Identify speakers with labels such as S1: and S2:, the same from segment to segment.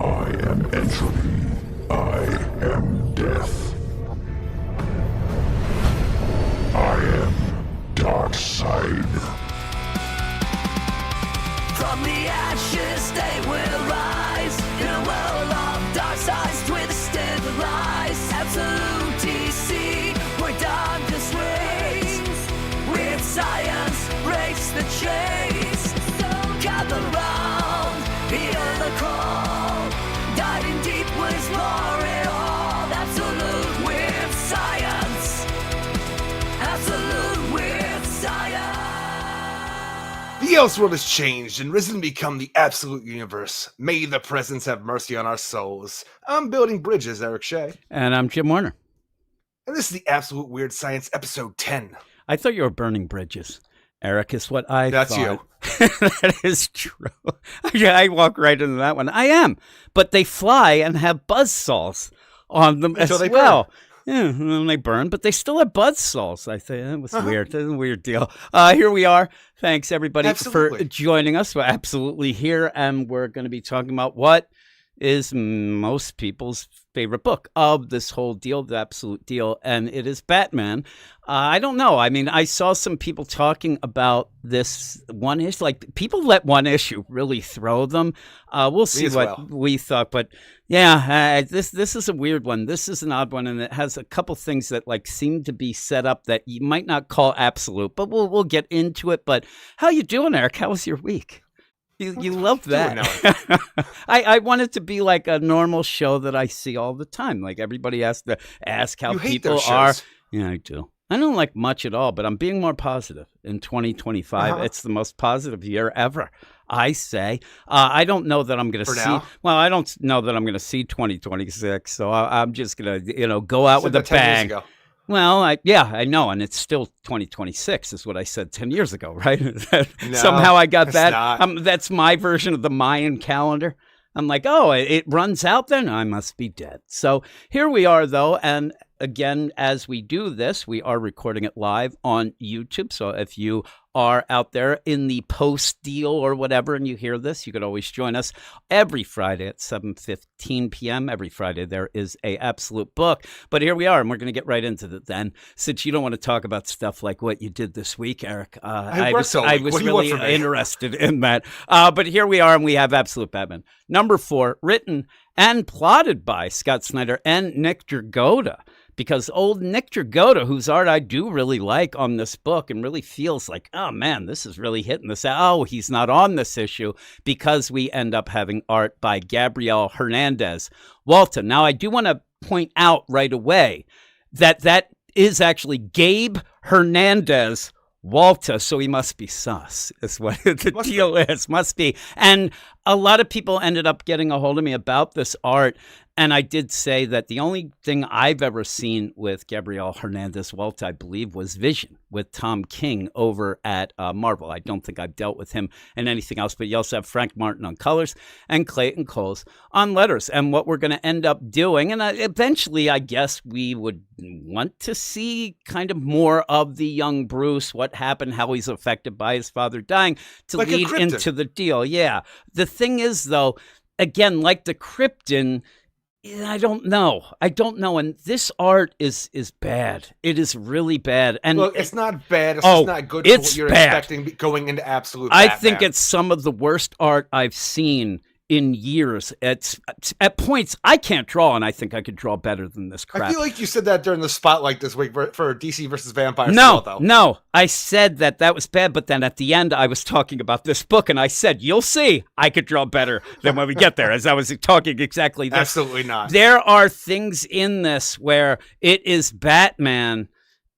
S1: I am entropy. I am death. I am dark side.
S2: From the ashes they will rise in a world of dark sides, twisted lies. Absolute DC, where darkness reigns. With science, breaks the chains. Gather round, hear the call. Diving deep, we'll explore it all. Absolute with science. Absolute with science.
S3: The Elseworld has changed and risen to become the absolute universe. May the presence have mercy on our souls. I'm building bridges, Eric Shea.
S4: And I'm Jim Warner.
S3: And this is the Absolute Weird Science, episode 10.
S4: I thought you were burning bridges. Eric is what I
S3: That's
S4: thought. That is true. Yeah, I walk right into that one. I am. But they fly and have buzzsaws on them
S3: Until
S4: as
S3: they
S4: well.
S3: burn.
S4: Yeah, and they burn, but they still have buzzsaws. I think that was weird. That's a weird deal. Here we are. Thanks, everybody, for joining us. We're absolutely here, and we're going to be talking about what is most people's favorite book of this whole deal, the absolute deal, and it is Batman. I don't know. I mean, I saw some people talking about this one issue. Like, people let one issue really throw them. We'll see what we thought, but yeah, this is a weird one. This is an odd one, and it has a couple things that like seem to be set up that you might not call absolute, but we'll get into it. But how you doing, Eric? How was your week? You love that. I want it to be like a normal show that I see all the time. Like everybody has to ask how people are. Yeah, I do. I don't like much at all, but I'm being more positive in 2025. It's the most positive year ever, I say. I don't know that I'm going to see.
S3: Now?
S4: Well, I don't know that I'm going to see 2026. So I'm just going to, go out with a bang. Well, I know, and it's still 2026 is what I said 10 years ago, right? Somehow I got that. That's my version of the Mayan calendar. I'm like, oh, it runs out then? I must be dead. So here we are, though, and again, as we do this, we are recording it live on YouTube. So if you are out there in the post deal or whatever and you hear this, you could always join us every Friday at 7:15 p.m. Every Friday there is a absolute book. But here we are, and we're going to get right into it then. Since you don't want to talk about stuff like what you did this week, Eric, I was really interested in that. But here we are, and we have Absolute Batman. Number 4, written and plotted by Scott Snyder and Nick Dragotta. Because old Nick Dragotta, whose art I do really like on this book and really feels like, oh, man, this is really hitting this. Oh, he's not on this issue because we end up having art by Gabriel Walta. Now, I do want to point out right away that is actually Gabe Hernandez Walta, so he must be sus, is what the deal is. Must be. And a lot of people ended up getting a hold of me about this art. And I did say that the only thing I've ever seen with Gabriel Hernandez Walta, I believe, was Vision with Tom King over at Marvel. I don't think I've dealt with him in anything else, but you also have Frank Martin on colors and Clayton Coles on letters. And what we're going to end up doing, and eventually I guess we would want to see kind of more of the young Bruce, what happened, how he's affected by his father dying to like lead into the deal. Yeah. The thing is, though, again, like the Krypton, I don't know. And this art is bad. It is really bad. And
S3: look, it's not bad. It's just not good for what you're expecting going into Absolute Batman.
S4: I think it's some of the worst art I've seen in years. It's at points I can't draw, and I think I could draw better than this crap.
S3: I feel like you said that during the spotlight this week for DC versus Vampire.
S4: No, I said that was bad, but then at the end I was talking about this book, and I said, you'll see I could draw better than when we get there, as I was talking exactly this.
S3: Absolutely not.
S4: There are things in this where it is Batman,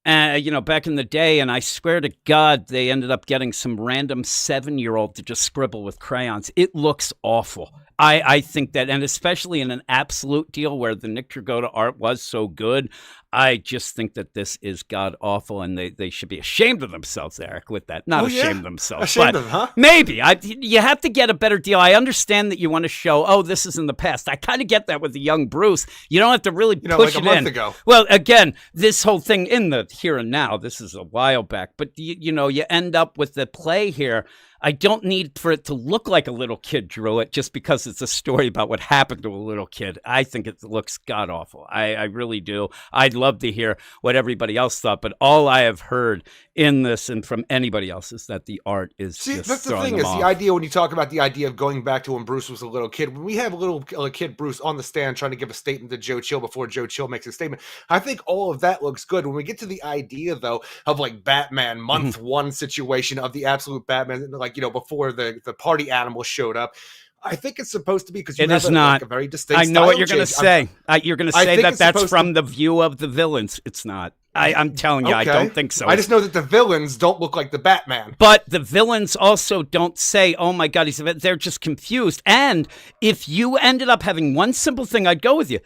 S4: back in the day, and I swear to God, they ended up getting some random 7-year-old to just scribble with crayons. It looks awful. I think that, and especially in an absolute deal where the Nick Dragotta art was so good, I just think that this is god awful, and they should be ashamed of themselves, Eric, with that. Not ashamed of themselves,
S3: ashamed
S4: but
S3: of them, huh?
S4: maybe. You have to get a better deal. I understand that you want to show, this is in the past. I kind of get that with the young Bruce. You don't have to really push
S3: like
S4: it
S3: a month
S4: in.
S3: Ago.
S4: Well, again, this whole thing in the here and now, this is a while back, but you end up with the play here. I don't need for it to look like a little kid drew it just because it's a story about what happened to a little kid. I think it looks god-awful. I really do. I'd love to hear what everybody else thought, but all I have heard in this and from anybody else is that the art is just
S3: that's the thing, is the idea when you talk about the idea of going back to when Bruce was a little kid, when we have a little kid Bruce on the stand trying to give a statement to Joe Chill before Joe Chill makes a statement, I think all of that looks good. When we get to the idea, though, of like Batman month one situation of the absolute Batman, like, before the party animal showed up, I think it's supposed to be because
S4: it is not
S3: like a very distinct.
S4: I know what you're going to say. You're going to say that's from the view of the villains. It's not. I'm telling you, okay. I don't think so.
S3: I just know that the villains don't look like the Batman.
S4: But the villains also don't say, oh my God, they're just confused. And if you ended up having one simple thing, I'd go with you.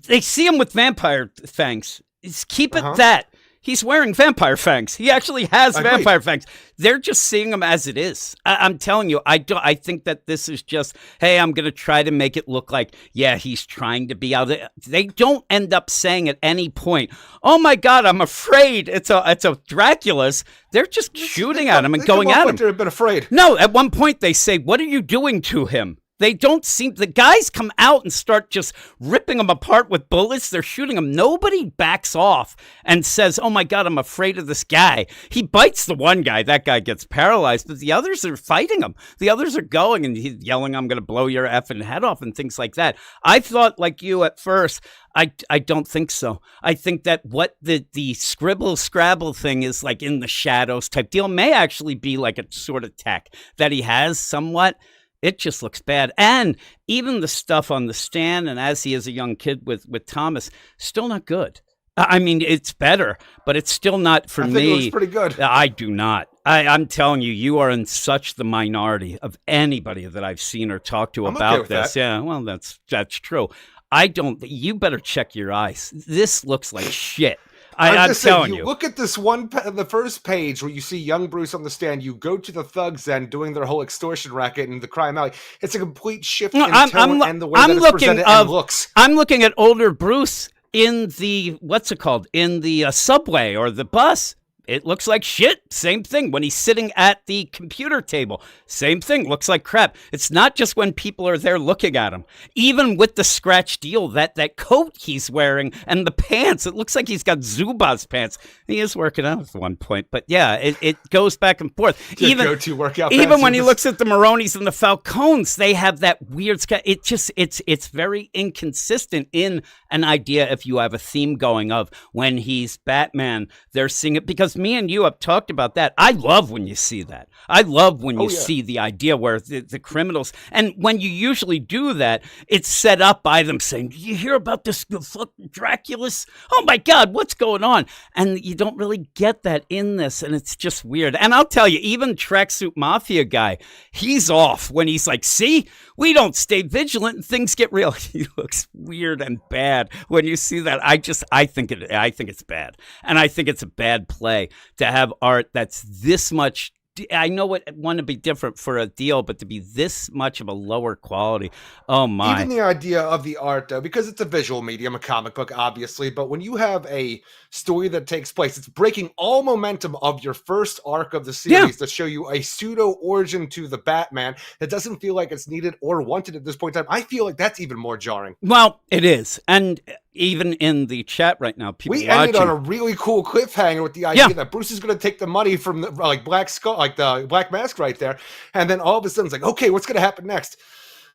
S4: They see him with vampire fangs. Keep it that. He's wearing vampire fangs. He actually has vampire fangs. They're just seeing him as it is. I'm telling you, I think that this is just, hey, I'm going to try to make it look like, he's trying to be out there. They don't end up saying at any point, oh my God, I'm afraid it's a Dracula's. They're just shooting at him and going at him.
S3: They've been afraid.
S4: No, at one point they say, what are you doing to him? They don't seem, the guys come out and start just ripping them apart with bullets. They're shooting them. Nobody backs off and says, oh my God, I'm afraid of this guy. He bites the one guy. That guy gets paralyzed, but the others are fighting him. The others are going and he's yelling, I'm going to blow your effing head off and things like that. I thought like you at first, I don't think so. I think that what the scribble scrabble thing is like in the shadows type deal may actually be like a sort of tech that he has somewhat. It just looks bad. And even the stuff on the stand and as he is a young kid with Thomas, still not good. I mean, it's better, but it's still not for me. I think
S3: it looks pretty good.
S4: I do not. I'm telling you, you are in such the minority of anybody that I've seen or talked to about this.
S3: That.
S4: Yeah, well, that's true. You better check your eyes. This looks like shit. I'm just telling you.
S3: Look at this the first page where you see young Bruce on the stand. You go to the thugs end doing their whole extortion racket and the crime alley. It's a complete shift in tone and the way that it's presented and looks.
S4: I'm looking at older Bruce in the, what's it called? In the subway or the bus. It looks like shit. Same thing. When he's sitting at the computer table, same thing. Looks like crap. It's not just when people are there looking at him. Even with the scratch deal, that coat he's wearing and the pants, it looks like he's got Zubaz pants. He is working out at one point, but yeah, it goes back and forth.
S3: Even go-to workout.
S4: Even when he looks at the Maronis and the Falcones, they have that weird sketch. It's very inconsistent in an idea. If you have a theme going of when he's Batman, they're seeing it because me and you have talked about that. I love when you see that. I love when you see the idea where the criminals, and when you usually do that, it's set up by them saying, "Do you hear about this fucking Dracula's? Oh my God, what's going on?" And you don't really get that in this, and it's just weird. And I'll tell you, even Tracksuit Mafia guy, he's off when he's like, "See, we don't stay vigilant and things get real." He looks weird and bad when you see that. I think it's bad, and I think it's a bad play to have art that's this much. I know it want to be different for a deal, but to be this much of a lower quality, oh my.
S3: Even the idea of the art, though, because it's a visual medium, a comic book, obviously, but when you have a story that takes place, it's breaking all momentum of your first arc of the series to show you a pseudo origin to the Batman that doesn't feel like it's needed or wanted at this point in time. I feel like that's even more jarring.
S4: Well, it is. And even in the chat right now, people
S3: ended on a really cool cliffhanger with the idea that Bruce is going to take the money from the Black Skull, like the Black Mask right there, and then all of a sudden it's like, okay, what's going to happen next?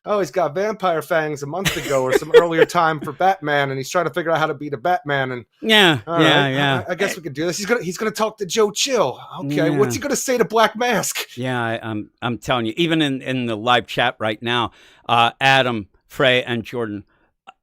S3: Oh, he's got vampire fangs a month ago or some earlier time for Batman, and he's trying to figure out how to beat a Batman. And I guess we could do this. He's gonna talk to Joe Chill. Okay, what's he gonna say to Black Mask?
S4: Yeah, I'm telling you, even in the live chat right now, Adam, Frey, and Jordan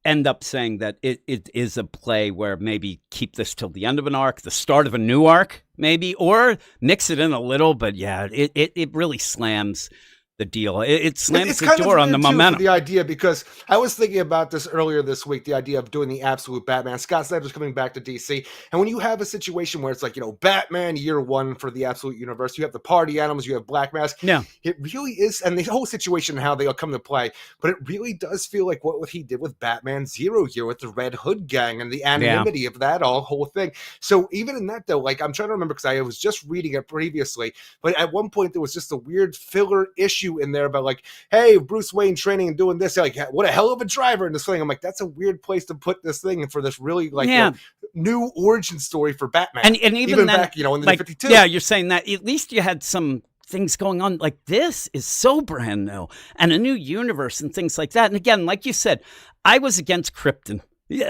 S4: end up saying that it is a play where maybe keep this till the end of an arc, the start of a new arc, maybe, or mix it in a little. But yeah, it really slams the deal. It slams the
S3: kind
S4: door on the momentum.
S3: The idea, because I was thinking about this earlier this week, the idea of doing the absolute Batman. Scott Snyder's coming back to DC. And when you have a situation where it's like, Batman year one for the absolute universe, you have the party animals, you have Black Mask.
S4: Yeah.
S3: It really is. And the whole situation, how they'll come to play. But it really does feel like what he did with Batman Zero here with the Red Hood gang and the anonymity of that whole thing. So even in that, though, like I'm trying to remember because I was just reading it previously, but at one point there was just a weird filler issue in there about like, hey, Bruce Wayne training and doing this, like what a hell of a driver in this thing. I'm like, that's a weird place to put this thing for this really like new origin story for Batman.
S4: And even then,
S3: back, in the
S4: like,
S3: 52.
S4: Yeah, you're saying that at least you had some things going on. Like this is so brand new and a new universe and things like that. And again, like you said, I was against Krypton.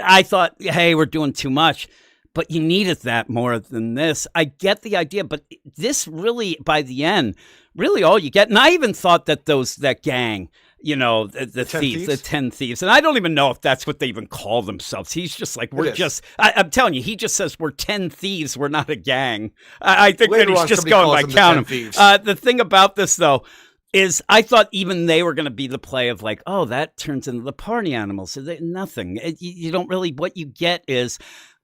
S4: I thought, hey, we're doing too much. But you needed that more than this. I get the idea, but this really, by the end, really all you get. And I even thought that that gang, the thieves, the 10 thieves. And I don't even know if that's what they even call themselves. He's just like, I'm telling you, he just says we're 10 thieves. We're not a gang. I think that he's just going by count them. The thing about this, though, is I thought even they were going to be the play of like, oh, that turns into the party animals. So nothing. You don't really, what you get is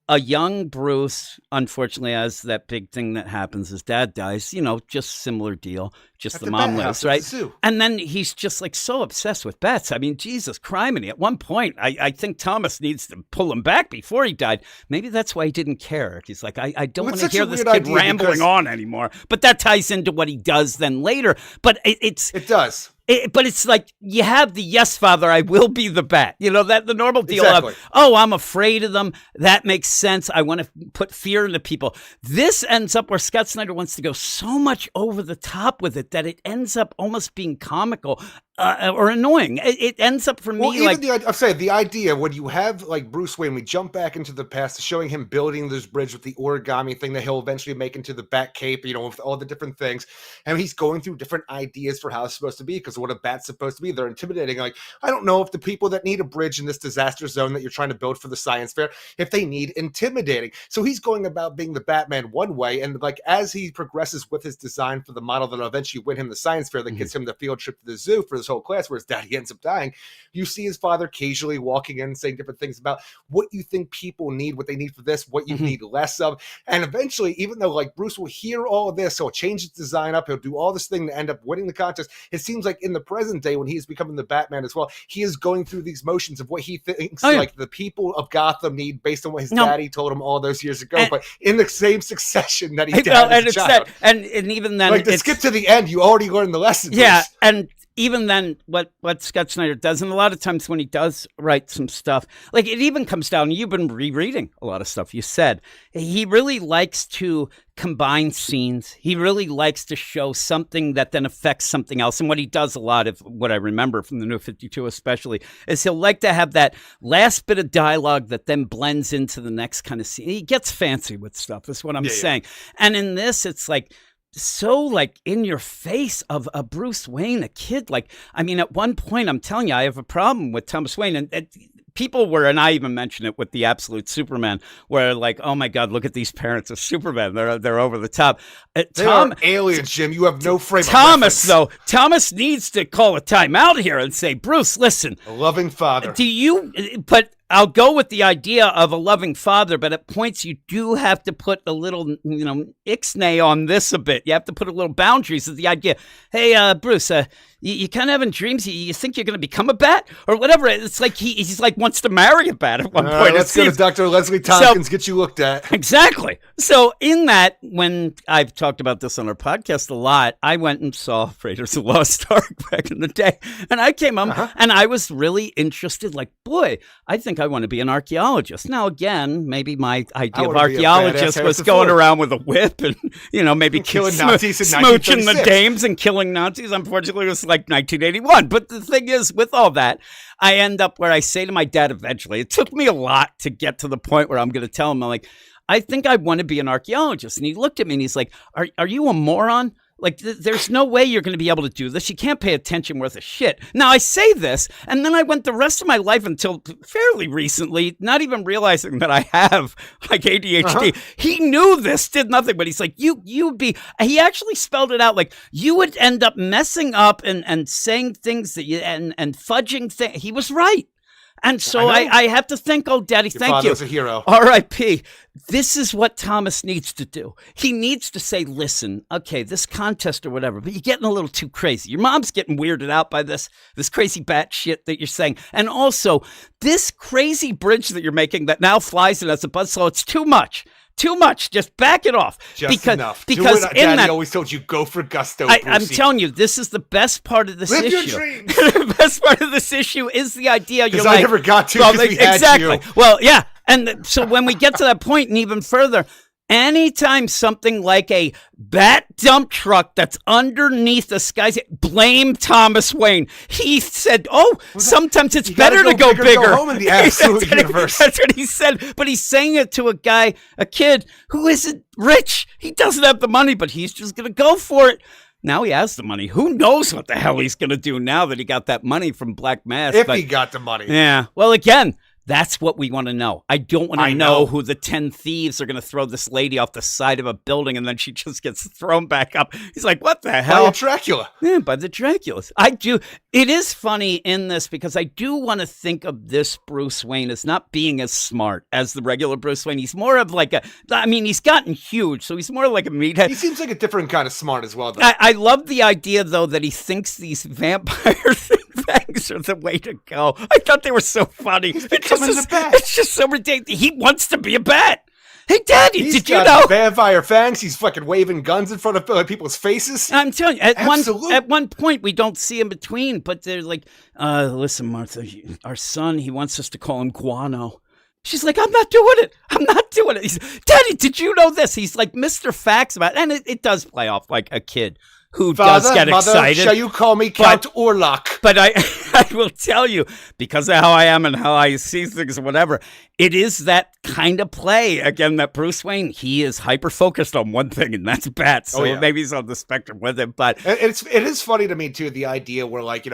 S4: a young Bruce, unfortunately, has that big thing that happens. His dad dies, just similar deal. Just the mom lives, right? And then he's just like so obsessed with bats. I mean, Jesus criminy. At one point, I think Thomas needs to pull him back before he died. Maybe that's why he didn't care. He's like, I don't want to hear this kid rambling on anymore. But that ties into what he does then later. But it does. But it's like you have the yes, father, I will be the bat. That the normal deal of, oh, I'm afraid of them. That makes sense. I want to put fear into people. This ends up where Scott Snyder wants to go so much over the top with it that it ends up almost being comical or annoying. It ends up for me like...
S3: I'm saying the idea when you have like Bruce Wayne, we jump back into the past, showing him building this bridge with the origami thing that he'll eventually make into the bat cape, with all the different things. And he's going through different ideas for how it's supposed to be, because what a bat's supposed to be. They're intimidating. Like, I don't know if the people that need a bridge in this disaster zone that you're trying to build for the science fair, if they need intimidating. So he's going about being the Batman one way. And like, as he progresses with his design for the model that'll eventually win him the science fair that gets him the field trip to the zoo for his whole class, where his daddy ends up dying, you see his father occasionally walking in and saying different things about what you think people need, what they need for this, what you need less of. And eventually, even though like Bruce will hear all of this, he'll change his design up, he'll do all this thing to end up winning the contest. It seems like in the present day, when he's becoming the Batman as well, he is going through these motions of what he thinks like the people of Gotham need based on what his daddy told him all those years ago, but in the same succession that he did as a child.
S4: And even then,
S3: like to skip to the end, you already learned the lesson.
S4: Yeah, and even then, what Scott Snyder does, and a lot of times when he does write some stuff, like it even comes down, you've been rereading a lot of stuff you said, he really likes to combine scenes. He really likes to show something that then affects something else. And what he does a lot of, what I remember from the New 52 especially, is he'll like to have that last bit of dialogue that then blends into the next kind of scene. He gets fancy with stuff, is what I'm saying. And in this, it's like, so like in your face of a Bruce Wayne, a kid. Like, I mean, at one point, I'm telling you, I have a problem with Thomas Wayne, and people were, and I even mentioned it with the absolute Superman, where like, oh my God, look at these parents of Superman. They're over the top.
S3: They are aliens, Jim. You have no frame of
S4: reference. Thomas needs to call a timeout here and say, Bruce, listen.
S3: A loving father.
S4: But I'll go with the idea of a loving father, but at points you do have to put a little, ixnay on this a bit. You have to put a little boundaries of the idea. Hey, Bruce, you kind of having dreams. You think you're going to become a bat or whatever. It's like he's like wants to marry a bat at one point.
S3: Let's go to Dr. Leslie Tompkins, get you looked at.
S4: Exactly. So in that, when I've talked about this on our podcast a lot, I went and saw Raiders of the Lost Ark back in the day, and I came up and I was really interested. Like, boy, I think I want to be an archaeologist. Now, again, maybe my idea of archaeologist was going around with a whip and, maybe
S3: killing Nazis in
S4: smooching the dames and killing Nazis. Unfortunately, it was like 1981. But the thing is, with all that, I end up where I say to my dad eventually, it took me a lot to get to the point where I'm going to tell him, I'm like, I think I want to be an archaeologist. And he looked at me and he's like, are you a moron? Like, there's no way you're going to be able to do this. You can't pay attention worth a shit. Now, I say this, and then I went the rest of my life until fairly recently, not even realizing that I have, like, ADHD. He knew this, did nothing, but he's like, you'd be, he actually spelled it out, like, you would end up messing up and saying things that you, and fudging things. He was right. And so I have to think, oh, Daddy, thank you.
S3: Your father's a hero.
S4: R.I.P. This is what Thomas needs to do. He needs to say, listen, okay, this contest or whatever, but you're getting a little too crazy. Your mom's getting weirded out by this crazy bat shit that you're saying. And also, this crazy bridge that you're making that now flies and has a buzzsaw, it's too much. Too much. Just back it off.
S3: Just enough.
S4: Because
S3: Daddy always told you, go for gusto,
S4: I'm telling you, this is the best part of this issue.
S3: Live your dreams.
S4: The best part of this issue is the idea.
S3: Because I never got to because we had
S4: exactly.
S3: you.
S4: Well, yeah. And so when we get to that point and even further, anytime something like a bat dump truck that's underneath the skies, blame Thomas Wayne. He said, sometimes it's better to go bigger.
S3: Go home in the absolute universe.
S4: That's what he said. But he's saying it to a kid who isn't rich. He doesn't have the money, but he's just going to go for it. Now he has the money. Who knows what the hell he's going to do now that he got that money from Black Mask.
S3: If he got the money.
S4: Yeah. Well, again, that's what we want to know. I don't want to know who the 10 thieves are going to throw this lady off the side of a building and then she just gets thrown back up. He's like, what the hell?
S3: By a Dracula.
S4: Yeah, by the Draculas. I do. It is funny in this because I do want to think of this Bruce Wayne as not being as smart as the regular Bruce Wayne. He's more of like he's gotten huge, so he's more like a meathead.
S3: He seems like a different kind of smart as well, though.
S4: I love the idea, though, that he thinks these vampire things are the way to go. I thought they were so funny. It's just so ridiculous. He wants to be a bat. Hey, Daddy, did you know?
S3: Vampire fangs. He's fucking waving guns in front of people's faces.
S4: I'm telling you, at one point, we don't see in between, but they're like, listen, Martha, our son, he wants us to call him Guano. She's like, I'm not doing it. I'm not doing it. He's, Daddy, did you know this? He's like Mr. Facts about it. And it does play off like a kid who does get excited.
S3: Shall you call me Count Orlok?
S4: But I will tell you, because of how I am and how I see things or whatever, it is that kind of play. Again, that Bruce Wayne, he is hyper-focused on one thing, and that's bats. So maybe he's on the spectrum with it. But
S3: it is funny to me, too, the idea where, like,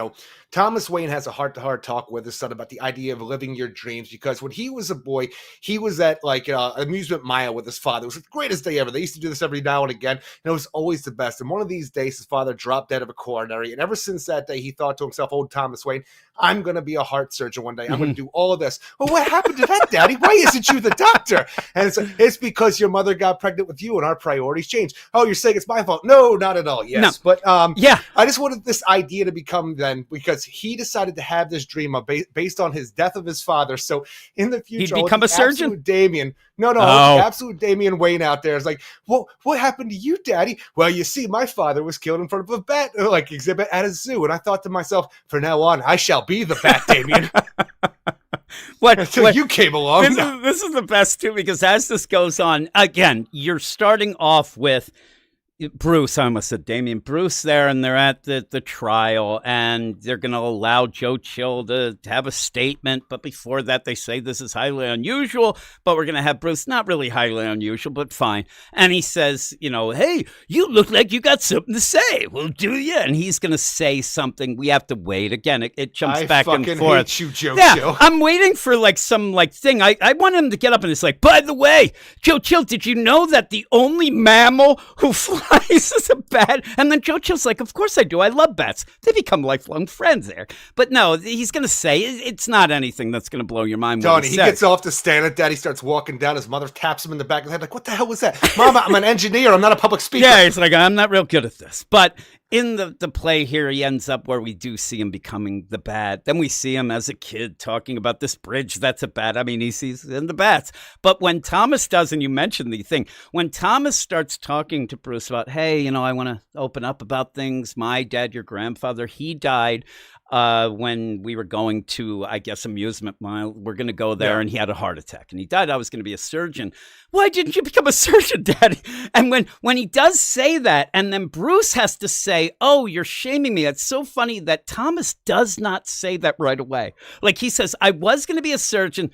S3: Thomas Wayne has a heart-to-heart talk with his son about the idea of living your dreams, because when he was a boy, he was at amusement mile with his father. It was the greatest day ever. They used to do this every now and again, and it was always the best. And one of these days, his father dropped dead of a coronary, and ever since that day, he thought to himself, old Thomas Wayne, I'm going to be a heart surgeon one day. I'm going to do all of this. Well, what happened to that, Daddy? Why isn't you the doctor? And it's because your mother got pregnant with you and our priorities changed. Oh, you're saying it's my fault? No, not at all. Yes. No. But I just wanted this idea to become then, because he decided to have this dream based on his death of his father. So in the future,
S4: he'd become a surgeon?
S3: Absolute Damien. Absolute Damian Wayne out there is like, well, what happened to you, Daddy? Well, you see, my father was killed in front of a bat exhibit at a zoo. And I thought to myself, from now on, I shall be the Bat Damien. Until you came along.
S4: This is the best, too, because as this goes on, again, you're starting off with Bruce, I almost said Damien, Bruce there, and they're at the trial, and they're going to allow Joe Chill to have a statement, but before that, they say this is highly unusual, but we're going to have Bruce, not really highly unusual, but fine, and he says, hey, you look like you got something to say, well, do you? And he's going to say something, we have to wait, again, it jumps back and forth.
S3: I fucking hate you, Joe Chill.
S4: I'm waiting for some thing, I want him to get up and it's like, by the way, Joe Chill, did you know that the only mammal who flies is a bat? And then Joe Chill's like, of course I do. I love bats. They become lifelong friends there. But no, he's going to say it's not anything that's going to blow your mind.
S3: Tony, he gets off the stand and Daddy starts walking down. His mother taps him in the back of the head like, what the hell was that? Mama, I'm an engineer. I'm not a public speaker.
S4: Yeah, he's like, I'm not real good at this. But in the play here, he ends up where we do see him becoming the bat. Then we see him as a kid talking about this bridge that's a bat. I mean, he sees in the bats. But when Thomas does, and you mentioned the thing, when Thomas starts talking to Bruce about, hey, I want to open up about things. My dad, your grandfather, he died when we were going to, I guess, amusement mile. We're going to go there, and he had a heart attack, and he died. I was going to be a surgeon. Why didn't you become a surgeon, Daddy? And when he does say that, and then Bruce has to say, oh, you're shaming me. It's so funny that Thomas does not say that right away. Like he says, I was going to be a surgeon,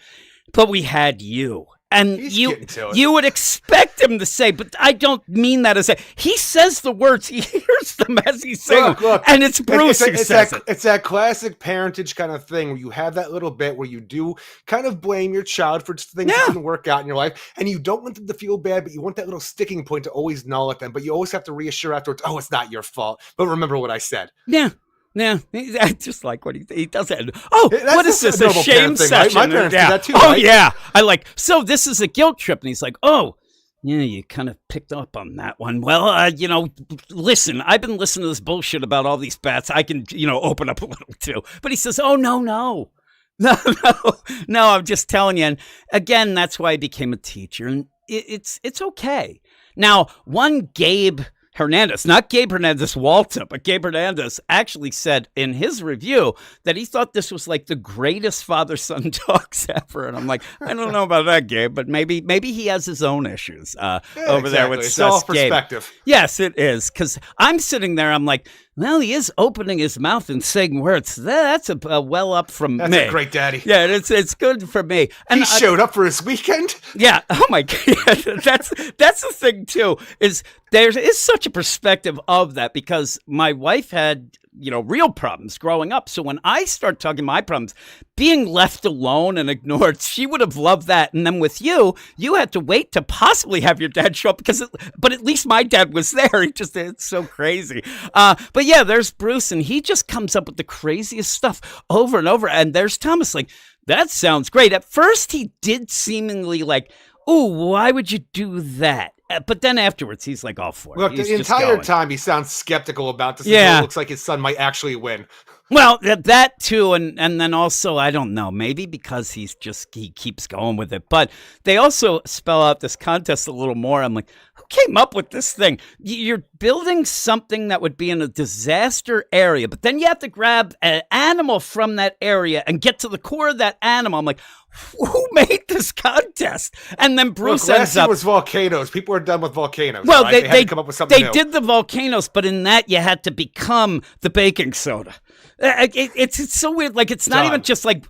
S4: but we had you. And you would expect him to say, but I don't mean that as he says the words, he hears them as he's saying, and it's Bruce who says it.
S3: It's that classic parentage kind of thing where you have that little bit where you do kind of blame your child for things that didn't work out in your life, and you don't want them to feel bad, but you want that little sticking point to always gnaw at them, but you always have to reassure afterwards, oh, it's not your fault, but remember what I said.
S4: Yeah, I just like what he does that. Oh, what is this? A shame session?
S3: Right? My parents do that too.
S4: Oh,
S3: right?
S4: yeah. I like, so this is a guilt trip. And he's like, oh, yeah, you kind of picked up on that one. Well, listen, I've been listening to this bullshit about all these bats. I can, open up a little too. But he says, oh, no, I'm just telling you. And again, that's why I became a teacher. And it's okay. Now, one Gabe Hernandez, not Gabe Hernandez Walta, but Gabe Hernandez actually said in his review that he thought this was like the greatest father-son talks ever. And I'm like, I don't know about that, Gabe, but maybe he has his own issues over there with
S3: it's all perspective.
S4: Gabe. Yes, it is. Because I'm sitting there, I'm like, well, he is opening his mouth and saying words. That's a well up from me.
S3: That's a great daddy.
S4: Yeah, it's good for me. And
S3: he showed up for his weekend.
S4: Yeah. Oh my God. That's the thing too. Is there is such a perspective of that because my wife had real problems growing up. So when I start talking my problems, being left alone and ignored, she would have loved that. And then with you had to wait to possibly have your dad show up but at least my dad was there. It's so crazy. But yeah, there's Bruce and he just comes up with the craziest stuff over and over. And there's Thomas like, that sounds great. At first he did seemingly like, oh, why would you do that? But then afterwards, he's like all for it.
S3: Look, the entire time he sounds skeptical about this.
S4: Yeah.
S3: It looks like his son might actually win.
S4: Well, that too, and then also, I don't know, maybe because he keeps going with it. But they also spell out this contest a little more. I'm like, who came up with this thing? You're building something that would be in a disaster area, but then you have to grab an animal from that area and get to the core of that animal. I'm like, who made this contest? And then Bruce ends up.
S3: Last year was volcanoes. People are done with volcanoes.
S4: Well,
S3: right? They had to come up with something new.
S4: They did the volcanoes, but in that you had to become the baking soda. It's so weird. Like it's not even just like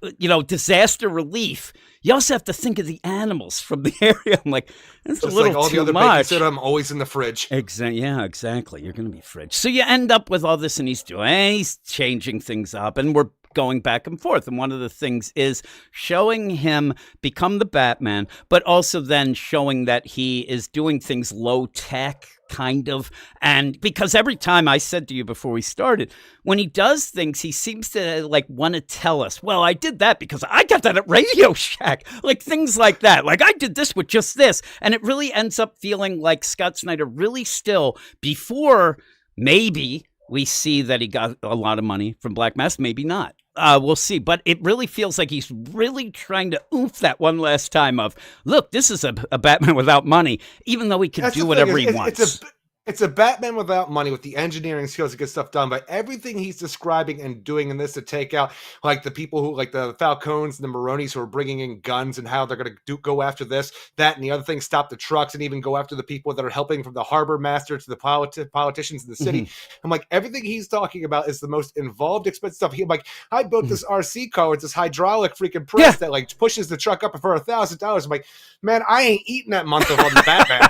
S4: disaster relief. You also have to think of the animals from the area. I'm like, that's a little
S3: like all
S4: too
S3: the other
S4: much.
S3: Baking soda, I'm always in the fridge.
S4: Yeah, exactly. You're going to be fridge. So you end up with all this, and he's changing things up, and we're going back and forth. And one of the things is showing him become the Batman, but also then showing that he is doing things low tech, kind of. And because every time I said to you before we started, when he does things, he seems to like want to tell us, well, I did that because I got that at Radio Shack, like things like that. Like I did this with just this. And it really ends up feeling like Scott Snyder really still, before maybe we see that he got a lot of money from Black Mass, maybe not. We'll see. But it really feels like he's really trying to oomph that one last time of, look, this is a Batman without money, even though he can do whatever he wants.
S3: It's a Batman without money with the engineering skills to get stuff done, but everything he's describing and doing in this to take out like the people who like the Falcones and the Maronis who are bringing in guns and how they're going to go after this, that, and the other thing, stop the trucks and even go after the people that are helping from the harbor master to the politicians in the city. I'm like, everything he's talking about is the most involved, expensive stuff. I'm like, I built this RC car with this hydraulic freaking press that like pushes the truck up for $1,000. I'm like, man, I ain't eating that month of on the Batman.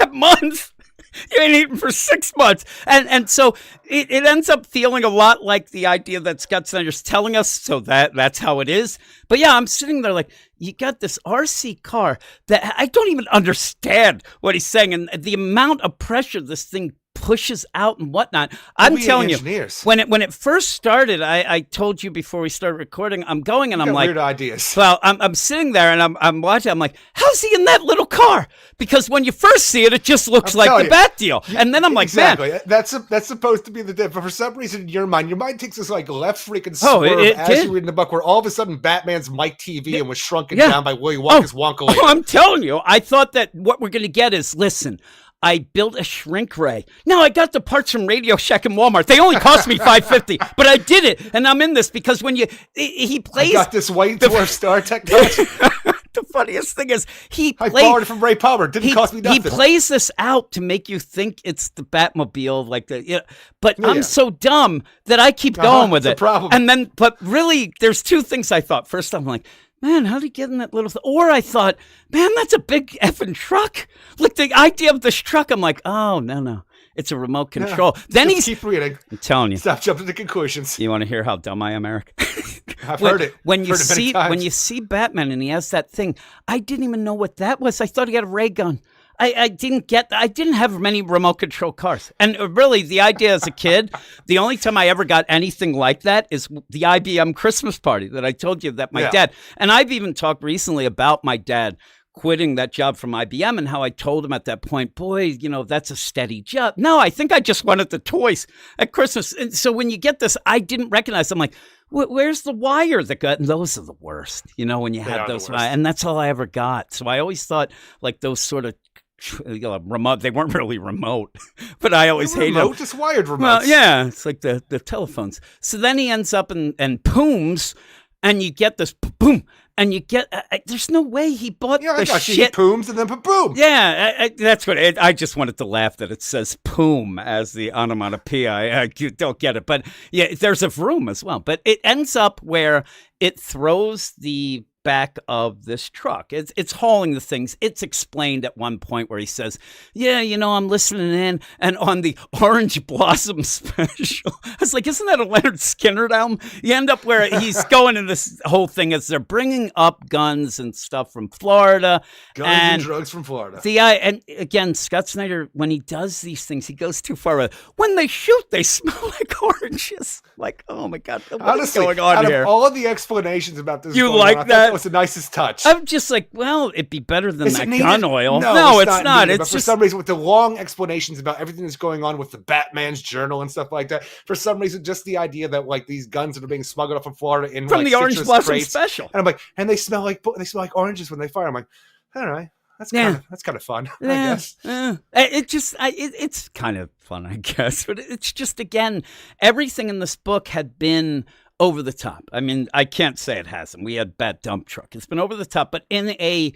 S4: That month? You ain't eaten for 6 months. And so it ends up feeling a lot like the idea that Scott Snyder's telling us, so that's how it is. But yeah, I'm sitting there like, you got this RC car that I don't even understand what he's saying. And the amount of pressure this thing pushes out and whatnot. I'm telling you, when it first started, I told you before we started recording, I'm going and I'm like,
S3: weird ideas.
S4: Well, I'm sitting there and I'm watching. I'm like, how's he in that little car? Because when you first see it, it just looks like the Bat deal. And then I'm like, man,
S3: that's supposed to be the difference. But for some reason in your mind takes this like left freaking swerve as you read in the book, where all of a sudden Batman's Mike TV and was shrunken down by Willy Wonka's Wonka.
S4: Oh, I'm telling you, I thought that what we're going to get is, listen, I built a shrink ray. No, I got the parts from Radio Shack and Walmart. They only cost me $5.50, but I did it, and I'm in this because when he plays,
S3: I got this white dwarf star technology.
S4: The funniest thing is
S3: I borrowed it from Ray Palmer. Didn't cost me nothing.
S4: He plays this out to make you think it's the Batmobile, like but I'm so dumb that I keep going with it.
S3: Problem.
S4: And then, but really, there's two things I thought. First, I'm like, man, how did he get in that little or I thought, man, that's a big effing truck. Like the idea of this truck, I'm like, oh, no. It's a remote control.
S3: Yeah.
S4: Then
S3: Just keep reading.
S4: I'm telling you.
S3: Stop jumping to conclusions.
S4: You want to hear how dumb I am, Eric?
S3: I've heard it.
S4: When you see Batman and he has that thing, I didn't even know what that was. I thought he had a ray gun. I didn't have many remote control cars. And really, the idea as a kid, the only time I ever got anything like that is the IBM Christmas party that I told you that my dad, and I've even talked recently about my dad quitting that job from IBM and how I told him at that point, boy, that's a steady job. No, I think I just wanted the toys at Christmas. And so when you get this, I didn't recognize, I'm like, where's the wire that got, and those are the worst, when you had those, and that's all I ever got. So I always thought like those sort of remote, they weren't really remote, but I always hated them.
S3: Just wired remotes.
S4: Well, yeah, it's like the telephones. So then he ends up and pooms, and you get this boom, and you get there's no way he bought the shit.
S3: He pooms and then boom.
S4: Yeah, that's what I just wanted to laugh that it says poom as the onomatopoeia. You don't get it, but yeah, there's a vroom as well. But it ends up where it throws the back of this truck. It's hauling the things. It's explained at one point where he says, yeah, I'm listening in, and on the Orange Blossom special, I was like, isn't that a Leonard Skinner album? You end up where he's going in this whole thing as they're bringing up guns and stuff from Florida.
S3: Guns and drugs from Florida.
S4: And again, Scott Snyder, when he does these things, he goes too far. When they shoot, they smell like oranges. Like, oh my God, what's going on here?
S3: Out of all of the explanations about this,
S4: you like that?
S3: Was the nicest touch.
S4: I'm just like, well, it'd be better than that gun oil. No, it's not.
S3: It's just for some reason with the long explanations about everything that's going on with the Batman's journal and stuff like that. For some reason, just the idea that like these guns that are being smuggled up from Florida in
S4: from
S3: like
S4: the Orange Blossom
S3: crates.
S4: special,
S3: and I'm like, and they smell like oranges when they fire. I'm like, all right, that's kind of fun. I guess.
S4: It's kind of fun, I guess, but it's just again, everything in this book had been over the top. I mean, I can't say it hasn't. We had Bat Dump Truck. It's been over the top, but in a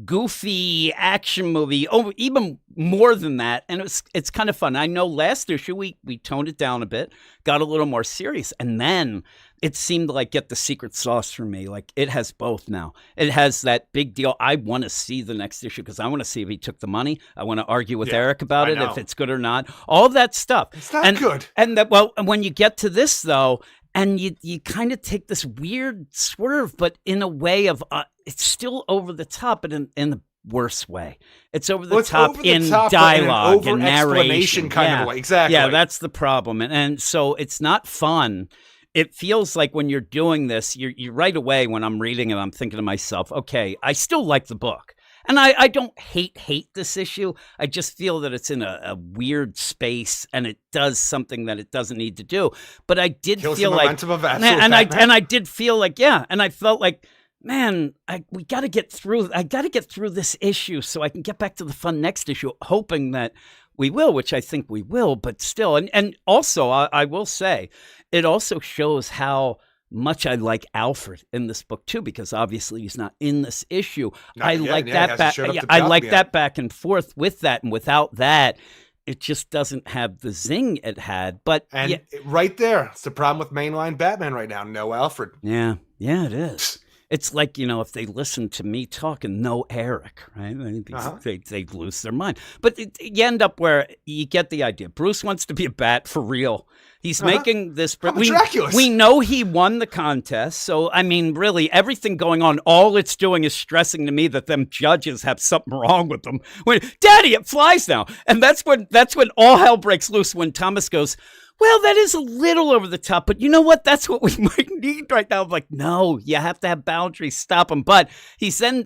S4: goofy action movie, even more than that. And it's kind of fun. I know last issue we toned it down a bit, got a little more serious, and then it seemed to like get the secret sauce for me. Like it has both now. It has that big deal. I want to see the next issue because I want to see if he took the money. I want to argue with Eric about it, if it's good or not. All of that stuff.
S3: It's not good.
S4: And when you get to this though, and you kind of take this weird swerve, but in a way of it's still over the top, but in the worse way. It's over the top in dialogue and narration
S3: kind of way. Exactly.
S4: Yeah, that's the problem. And so it's not fun. It feels like when you're doing this, you right away when I'm reading it, I'm thinking to myself, okay, I still like the book. And I don't hate this issue. I just feel that it's in a weird space and it does something that it doesn't need to do. But I did feel like, and I did feel like, and I felt like, man, we got to get through. I got to get through this issue so I can get back to the fun next issue, hoping that we will, which I think we will. But still, and also I will say, it also shows how much I like Alfred in this book too, because obviously he's not in this issue. I like that back and forth with that, and without that, it just doesn't have the zing it had. But
S3: right there, it's the problem with mainline Batman right now. No Alfred.
S4: Yeah, it is. It's like, if they listen to me talk and no Eric, right? They lose their mind. But you end up where you get the idea. Bruce wants to be a bat for real. He's making this. We know he won the contest. So, I mean, really, everything going on, all it's doing is stressing to me that them judges have something wrong with them. Daddy, it flies now. And that's when all hell breaks loose when Thomas goes, well, that is a little over the top, but you know what? That's what we might need right now. I'm like, no, you have to have boundaries. Stop him. But he's then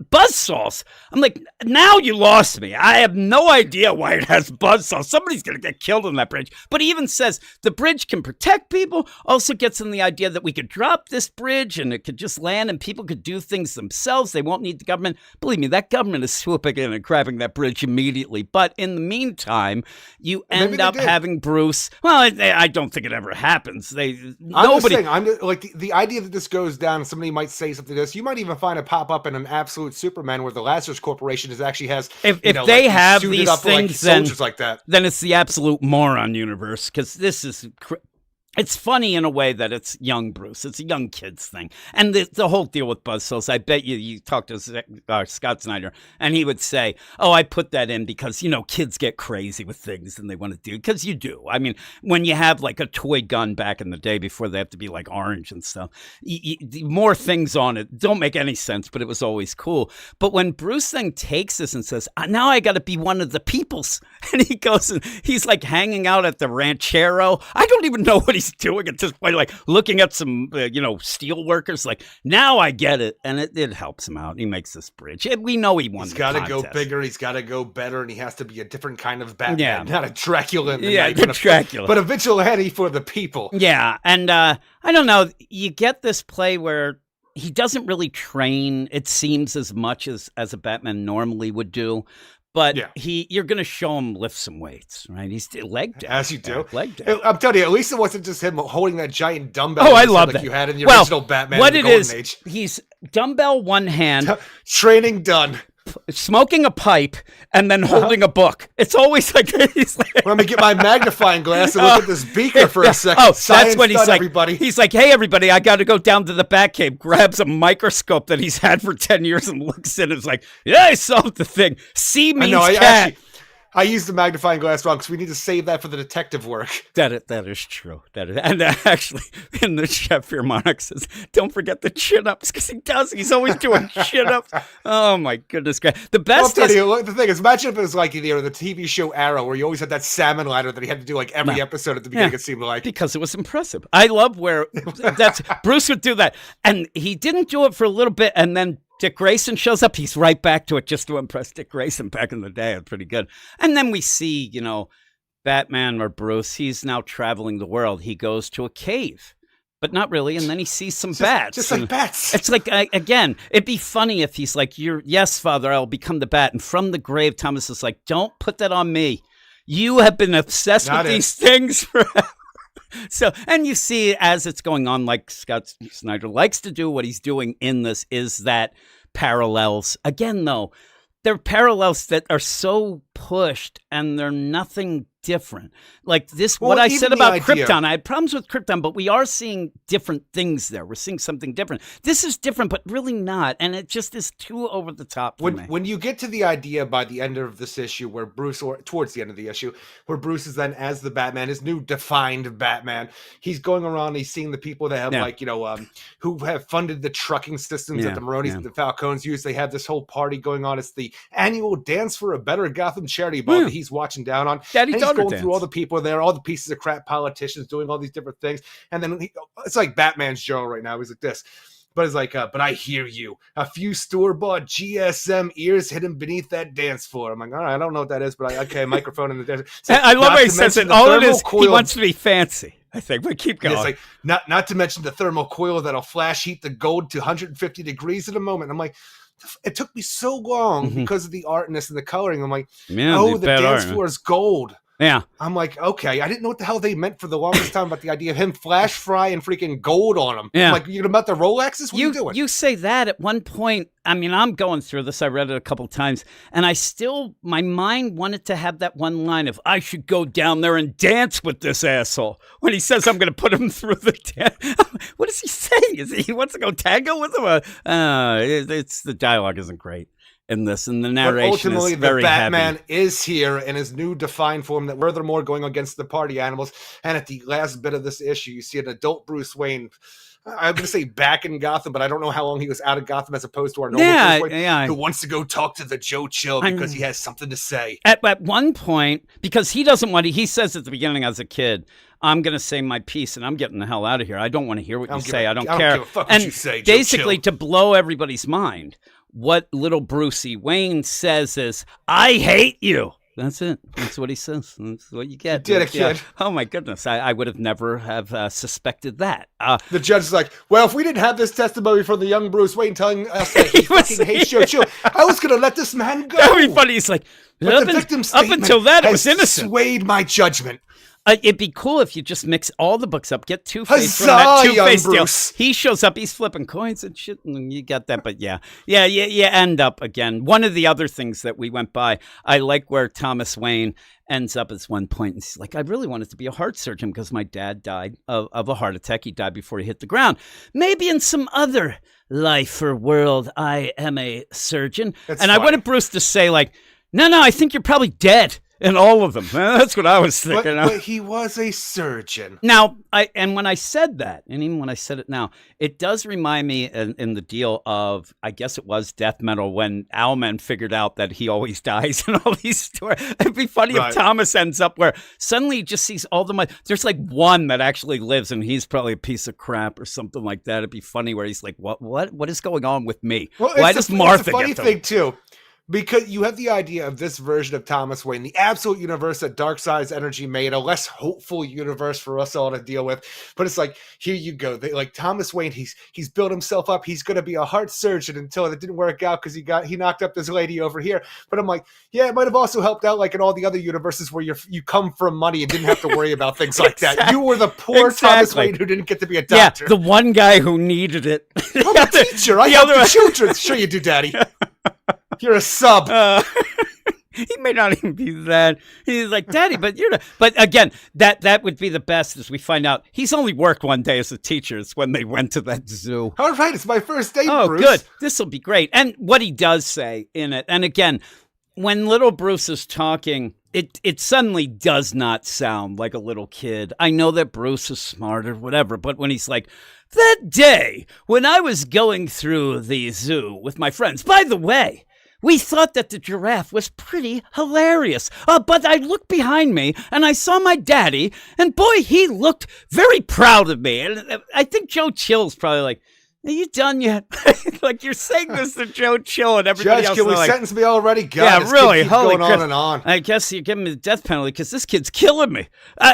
S4: buzzsaws. I'm like, now you lost me. I have no idea why it has buzzsaws. Somebody's going to get killed on that bridge. But he even says the bridge can protect people. Also gets in the idea that we could drop this bridge and it could just land and people could do things themselves. They won't need the government. Believe me, that government is swooping in and grabbing that bridge immediately. But in the meantime, you end up having Bruce. Well, I don't think it ever happens. Nobody.
S3: I'm like the idea that this goes down and somebody might say something to this. You might even find it pop up in an absolute Superman where the Lazarus Corporation actually has
S4: if they have these things
S3: soldiers like that,
S4: then it's the absolute moron universe, because this is It's funny in a way that it's young Bruce. It's a young kid's thing. And the whole deal with buzzsaws, I bet you talk to Scott Snyder, and he would say, oh, I put that in because, kids get crazy with things and they want to do. Because you do. I mean, when you have like a toy gun back in the day before they have to be like orange and stuff, more things on it don't make any sense, but it was always cool. But when Bruce then takes this and says, now I got to be one of the peoples. And he goes and he's like hanging out at the ranchero. I don't even know what he's doing at this point, like looking at some, steel workers. Like, now I get it. And it helps him out. He makes this bridge. We know he won.
S3: He's got to go bigger. He's got to go better. And he has to be a different kind of Batman. Not a Dracula in the night,
S4: Dracula.
S3: But a vigilante for the people.
S4: Yeah. And I don't know. You get this play where he doesn't really train, it seems, as much as a Batman normally would do. But you're going to show him lift some weights, right? He's leg day.
S3: As you do.
S4: Leg day.
S3: I'm telling you, at least it wasn't just him holding that giant dumbbell.
S4: Oh, I love that.
S3: You had in the original Batman
S4: what
S3: in the
S4: it
S3: Golden
S4: is,
S3: Age.
S4: He's dumbbell one hand.
S3: Training done.
S4: Smoking a pipe and then holding a book. It's always like he's like,
S3: well, let me get my magnifying glass and look at this beaker for a second.
S4: Oh, that's what he's like.
S3: Everybody.
S4: He's like, hey, everybody, I got to go down to the Batcave, grabs a microscope that he's had for 10 years and looks in and is like, yeah, I solved the thing. C means cat.
S3: I used the magnifying glass wrong because we need to save that for the detective work.
S4: That is true. And actually, in the Chef Firmonic says, don't forget the chin-ups, because he does. He's always doing chin-ups. Oh, my goodness. The best is...
S3: the thing is, imagine if it was like the TV show Arrow, where you always had that salmon ladder that he had to do like every episode at the beginning, it seemed like.
S4: Because it was impressive. I love where Bruce would do that. And he didn't do it for a little bit, and then Dick Grayson shows up. He's right back to it just to impress Dick Grayson back in the day. It's pretty good. And then we see, Batman or Bruce. He's now traveling the world. He goes to a cave, but not really. And then he sees some bats.
S3: Just like bats.
S4: It's like, again, it'd be funny if he's like, yes, Father, I'll become the Bat. And from the grave, Thomas is like, don't put that on me. You have been obsessed with these things forever. So, and you see as it's going on, like Scott Snyder likes to do, what he's doing in this is that parallels. Again, though, they're parallels that are so pushed and they're nothing different. Like this, what I said about Krypton, I had problems with Krypton, but we are seeing different things there. We're seeing something different. This is different, but really not. And it just is too over the top for me.
S3: When you get to the idea by the end of this issue where Bruce, or towards the end of the issue, where Bruce is then as the Batman, his new defined Batman, he's going around, he's seeing the people that have who have funded the trucking systems that the Maronis and the Falcones use. They have this whole party going on. It's the annual Dance for a Better Gotham charity ball that he's watching down on. And he's going through all the people there, all the pieces of crap politicians doing all these different things. And then it's like Batman's Joe right now. He's like this. But it's like, but I hear you. A few store-bought GSM ears hidden beneath that dance floor. I'm like, all right, I don't know what that is, but okay, microphone in the dance.
S4: I love how he says it. All it is, he wants to be fancy, I think, but keep going.
S3: It's like, not to mention the thermal coil that'll flash heat the gold to 150 degrees in a moment. I'm like, it took me so long because of the artness and the coloring. I'm like, the dance floor is gold.
S4: Yeah.
S3: I'm like, okay, I didn't know what the hell they meant for the longest time about the idea of him flash fry and freaking gold on him. Yeah. I'm like, you're about the Rolexes? What are you doing?
S4: You say that at one point. I mean, I'm going through this. I read it a couple times, and my mind wanted to have that one line of, I should go down there and dance with this asshole. When he says, I'm going to put him through the dance. What is he saying? He wants to go tango with him? The dialogue isn't great in this, and the narration
S3: ultimately,
S4: is very
S3: the Batman
S4: heavy.
S3: is here in his new defined form, that furthermore going against the party animals. And at the last bit of this issue, you see an adult Bruce Wayne, I'm going to say back in Gotham, but I don't know how long he was out of Gotham as opposed to our normal Bruce Wayne, who wants to go talk to the Joe Chill because he has something to say.
S4: At one point, because he doesn't want to, he says at the beginning as a kid, I'm going to say my piece and I'm getting the hell out of here. I don't want to hear what you say. I don't care.
S3: Give a fuck what you say, Joe
S4: basically,
S3: Chill.
S4: To blow everybody's mind, what little Brucey Wayne says is, I hate you. That's it. That's what he says. That's what you get.
S3: You did it, kid.
S4: Oh, my goodness. I would have never have suspected that.
S3: The judge is like, well, if we didn't have this testimony from the young Bruce Wayne telling us that he fucking hates Joe Chill, I was going to let this man go.
S4: That would be funny. He's like, up until that, it was innocent.
S3: Swayed my judgment.
S4: It'd be cool if you just mix all the books up, get Two-Face from that Two-Face deal. He shows up, he's flipping coins and shit, and you got that. But you end up again. One of the other things that we went by, I like where Thomas Wayne ends up at one point, and he's like, I really wanted to be a heart surgeon because my dad died of a heart attack. He died before he hit the ground. Maybe in some other life or world, I am a surgeon. And funny. I wanted Bruce to say, like, no, I think you're probably dead in all of them. That's what I was thinking.
S3: But he was a surgeon.
S4: Now, when I said that, and even when I said it now, it does remind me in the deal of, I guess it was death metal, when Owlman figured out that he always dies in all these stories. It'd be funny if Thomas ends up where suddenly he just sees all the money. There's like one that actually lives, and he's probably a piece of crap or something like that. It'd be funny where he's like, what is going on with me?
S3: Well,
S4: why does Martha
S3: get
S4: get
S3: the funny thing too? Because you have the idea of this version of Thomas Wayne, the absolute universe that Darkseid's energy made, a less hopeful universe for us all to deal with. But it's like, here you go. Like Thomas Wayne, he's built himself up. He's going to be a heart surgeon until it didn't work out because he knocked up this lady over here. But I'm like, yeah, it might have also helped out like in all the other universes where you come from money and didn't have to worry about things like that. You were the poor Thomas Wayne who didn't get to be a doctor.
S4: Yeah, the one guy who needed it.
S3: I'm a teacher. I help the children. Sure you do, Daddy. You're a sub.
S4: He may not even be that. He's like, Daddy, but you're not. But again, that would be the best as we find out he's only worked one day as a teacher. It's when they went to that zoo.
S3: All right, it's my first day,
S4: Oh,
S3: Bruce.
S4: Good. This will be great. And what he does say in it, and again, when little Bruce is talking, it suddenly does not sound like a little kid. I know that Bruce is smart or whatever, but when he's like, that day when I was going through the zoo with my friends, by the way, we thought that the giraffe was pretty hilarious. But I looked behind me and I saw my daddy, and boy, he looked very proud of me. And I think Joe Chill's probably like, are you done yet? Like you're saying this to Joe Chill and everybody
S3: Judge,
S4: else.
S3: can we
S4: like,
S3: sentence me already? God,
S4: yeah,
S3: this
S4: really.
S3: kid keeps
S4: Holy
S3: going on and on.
S4: I guess you give him the death penalty because this kid's killing me.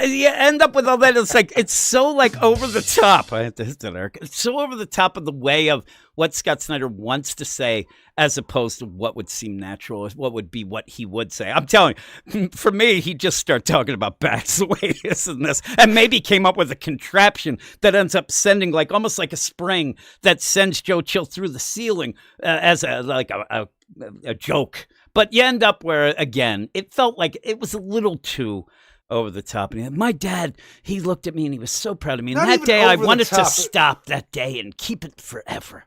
S4: You end up with all that. It's like it's so like over the top. I have to hit that, Eric. It's so over the top of the way of what Scott Snyder wants to say, as opposed to what would seem natural, what would be what he would say. I'm telling you, for me, he just started talking about bats the way this and this, and maybe came up with a contraption that ends up sending like almost like a spring that sends Joe Chill through the ceiling as a joke. But you end up where, again, it felt like it was a little too over the top. And my dad, he looked at me and he was so proud of me. And that day I wanted to stop that day and keep it forever.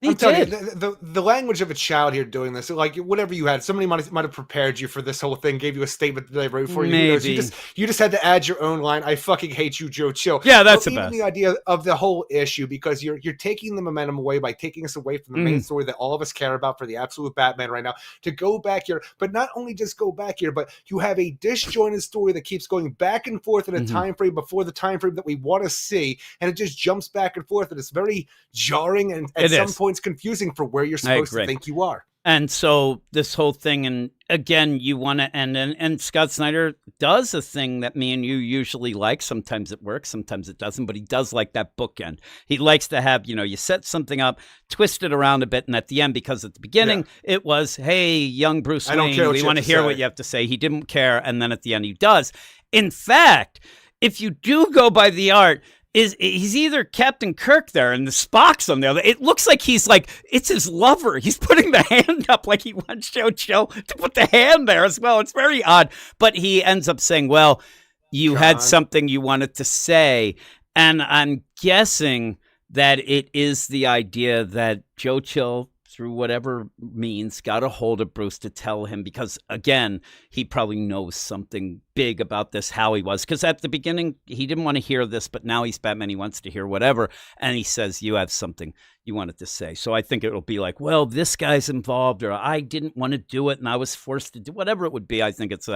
S3: I'm telling you, the language of a child here doing this, like whatever you had, somebody might have prepared you for this whole thing, gave you a statement that they wrote for you.
S4: Maybe.
S3: You just had to add your own line. I fucking hate you, Joe Chill.
S4: Yeah, that's the best.
S3: The idea of the whole issue, because you're taking the momentum away by taking us away from the main story that all of us care about for the absolute Batman right now, to go back here, but not only just go back here, but you have a disjointed story that keeps going back and forth in a time frame before the time frame that we want to see, and it just jumps back and forth, and it's very jarring and at some points confusing for where you're supposed to think you are.
S4: And so this whole thing, and again, you want to end, and Scott Snyder does a thing that me and you usually like. Sometimes it works, sometimes it doesn't, but he does like that bookend. He likes to have, you set something up, twist it around a bit, and at the end, because at the beginning, it was, hey, young Bruce Wayne, we want to hear what you have to say. He didn't care, and then at the end, he does. In fact, if you do go by the art, he's either Captain Kirk there and the Spock's on there. It looks like it's his lover. He's putting the hand up like he wants Joe Chill to put the hand there as well. It's very odd. But he ends up saying, well, you had something you wanted to say. And I'm guessing that it is the idea that Joe Chill, through whatever means, got a hold of Bruce to tell him, because, again, he probably knows something big about this, how he was. Because at the beginning, he didn't want to hear this, but now he's Batman. He wants to hear whatever. And he says, you have something you wanted to say. So I think it'll be like, well, this guy's involved, or I didn't want to do it and I was forced to do whatever it would be. I think it's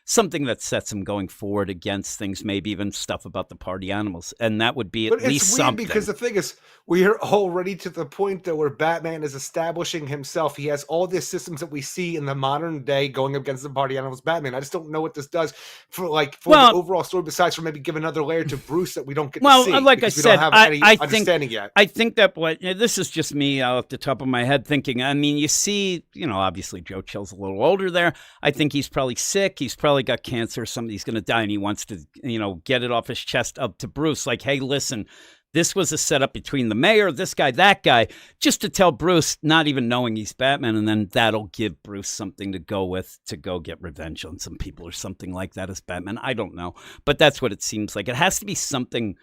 S4: something that sets him going forward against things, maybe even stuff about the party animals. And that would be at least something.
S3: Because the thing is, we're already to the point that where Batman is establishing himself. He has all these systems that we see in the modern day going up against the party animals Batman. I just don't know what this does for the overall story, besides for maybe give another layer to Bruce that we don't get to see.
S4: Well, like I said,
S3: we don't have any understanding yet.
S4: I think that this is just me off the top of my head thinking. I mean, you see, obviously Joe Chill's a little older there. I think he's probably sick. He's probably got cancer or something. He's going to die, and he wants to, get it off his chest up to Bruce. Like, hey, listen, This was a setup between the mayor, this guy, that guy, just to tell Bruce, not even knowing he's Batman, and then that'll give Bruce something to go with to go get revenge on some people or something like that as Batman. I don't know. But that's what it seems like. It has to be something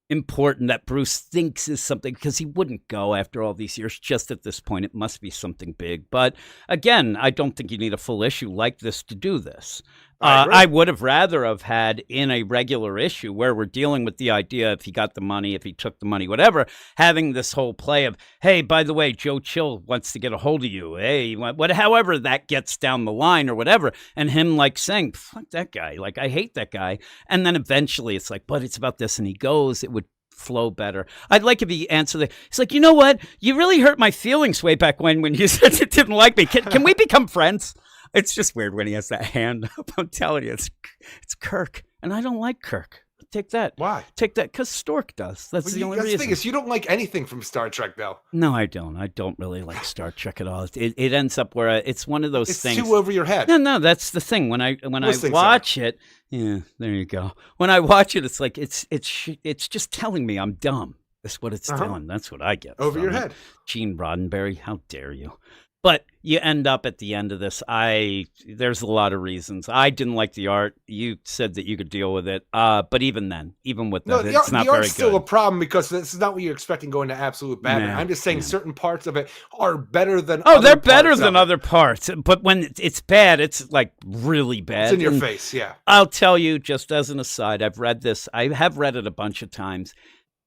S4: important that Bruce thinks is something, because he wouldn't go after all these years. Just at this point, it must be something big. But again, I don't think you need a full issue like this to do this. I would have rather have had in a regular issue where we're dealing with the idea if he got the money, if he took the money, whatever, having this whole play of, hey, by the way, Joe Chill wants to get a hold of you. Hey, however that gets down the line or whatever. And him like saying, fuck that guy. Like, I hate that guy. And then eventually it's like, but it's about this. And he goes, it would flow better. I'd like if he answered it. He's like, you know what? You really hurt my feelings way back when you said you didn't like me. Can we become friends? It's just weird when he has that hand up. I'm telling you, it's Kirk. And I don't like Kirk. Take that.
S3: Why?
S4: Take that, because Stork does. That's the only reason.
S3: The thing is, you don't like anything from Star Trek, though.
S4: No, I don't. I don't really like Star Trek at all. It ends up where it's one of those things.
S3: It's too over your head.
S4: No, that's the thing. When I watch it, yeah, there you go. When I watch it, it's like it's just telling me I'm dumb. That's what it's doing. That's what I get.
S3: Over your head.
S4: Gene Roddenberry, how dare you? But you end up at the end of this. There's a lot of reasons. I didn't like the art. You said that you could deal with it. But even then, even with that, it's not very good. The art's still
S3: a problem because this is not what you're expecting going to Absolute Batman. I'm just saying certain parts of it are better than other parts. Oh, they're better than
S4: other parts. But when it's bad, it's like really bad.
S3: It's in your face, yeah.
S4: I'll tell you, just as an aside, I've read this. I have read it a bunch of times.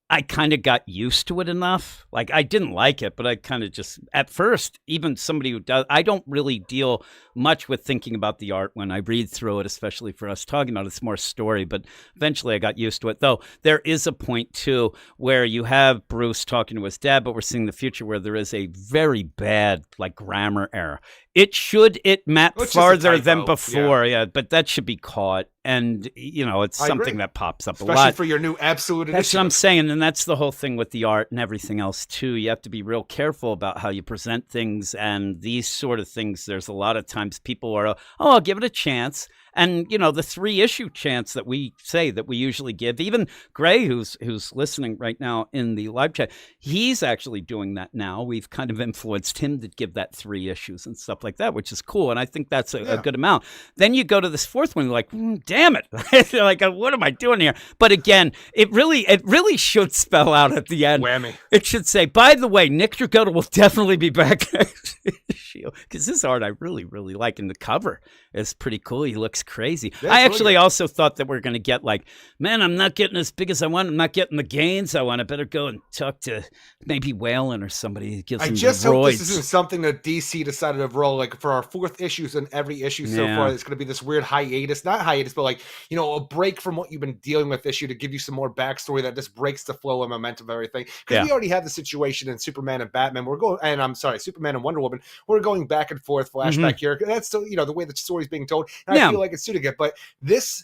S4: I kind of got used to it enough. Like, I didn't like it, but I kind of just, at first, even somebody who does, I don't really deal much with thinking about the art when I read through it, especially for us talking about it. It's more story, but eventually I got used to it. Though there is a point, too, where you have Bruce talking to his dad, but we're seeing the future where there is a very bad, like, grammar error. It map farther than before, yeah, but that should be caught. And, it's something that pops up a lot.
S3: Especially for your new Absolute Edition.
S4: That's what I'm saying, and that's the whole thing with the art and everything else, too. You have to be real careful about how you present things, and these sort of things, there's a lot of times people are, I'll give it a chance. And, the 3-issue chance that we say that we usually give, even Gray, who's listening right now in the live chat, he's actually doing that now. We've kind of influenced him to give that 3 issues and stuff like that, which is cool. And I think that's a good amount. Then you go to this 4th one, you're like, damn it. Like, what am I doing here? But again, it really should spell out at the end.
S3: Whammy.
S4: It should say, by the way, Nick Dragotta will definitely be back next issue. Because this art I really, really like. And the cover is pretty cool. He looks crazy. I actually also thought that we're going to get like, man, I'm not getting as big as I want. I'm not getting the gains I want. I better go and talk to maybe Whalen or somebody.
S3: I just hope this isn't something that DC decided to roll. Like for our 4th issues and every issue so far, it's going to be this weird hiatus. Not hiatus, but like, a break from what you've been dealing with issue to give you some more backstory that just breaks the flow and momentum of everything. Because we already had the situation in Superman and Batman. Superman and Wonder Woman. We're going back and forth, flashback here. That's still, the way the story's being told. And I feel like it's suited it. But this,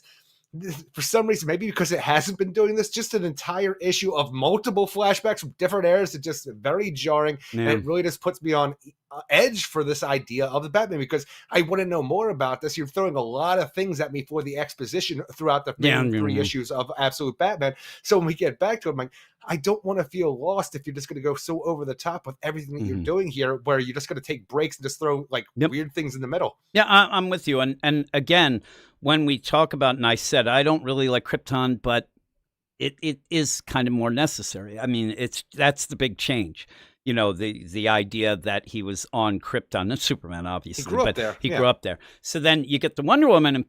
S3: for some reason, maybe because it hasn't been doing this, just an entire issue of multiple flashbacks from different eras, it's just very jarring. And it really just puts me on edge for this idea of the Batman, because I want to know more about this. You're throwing a lot of things at me for the exposition throughout the 3 issues of Absolute Batman. So when we get back to it, I'm like, I don't want to feel lost if you're just going to go so over the top with everything that you're doing here, where you're just going to take breaks and just throw like weird things in the middle. Yeah,
S4: I'm with you. And again, when we talk about, and I said, I don't really like Krypton, but it is kind of more necessary. I mean, that's the big change. The idea that he was on Krypton, not Superman, obviously.
S3: He grew up there.
S4: He grew up there. So then you get the Wonder Woman, and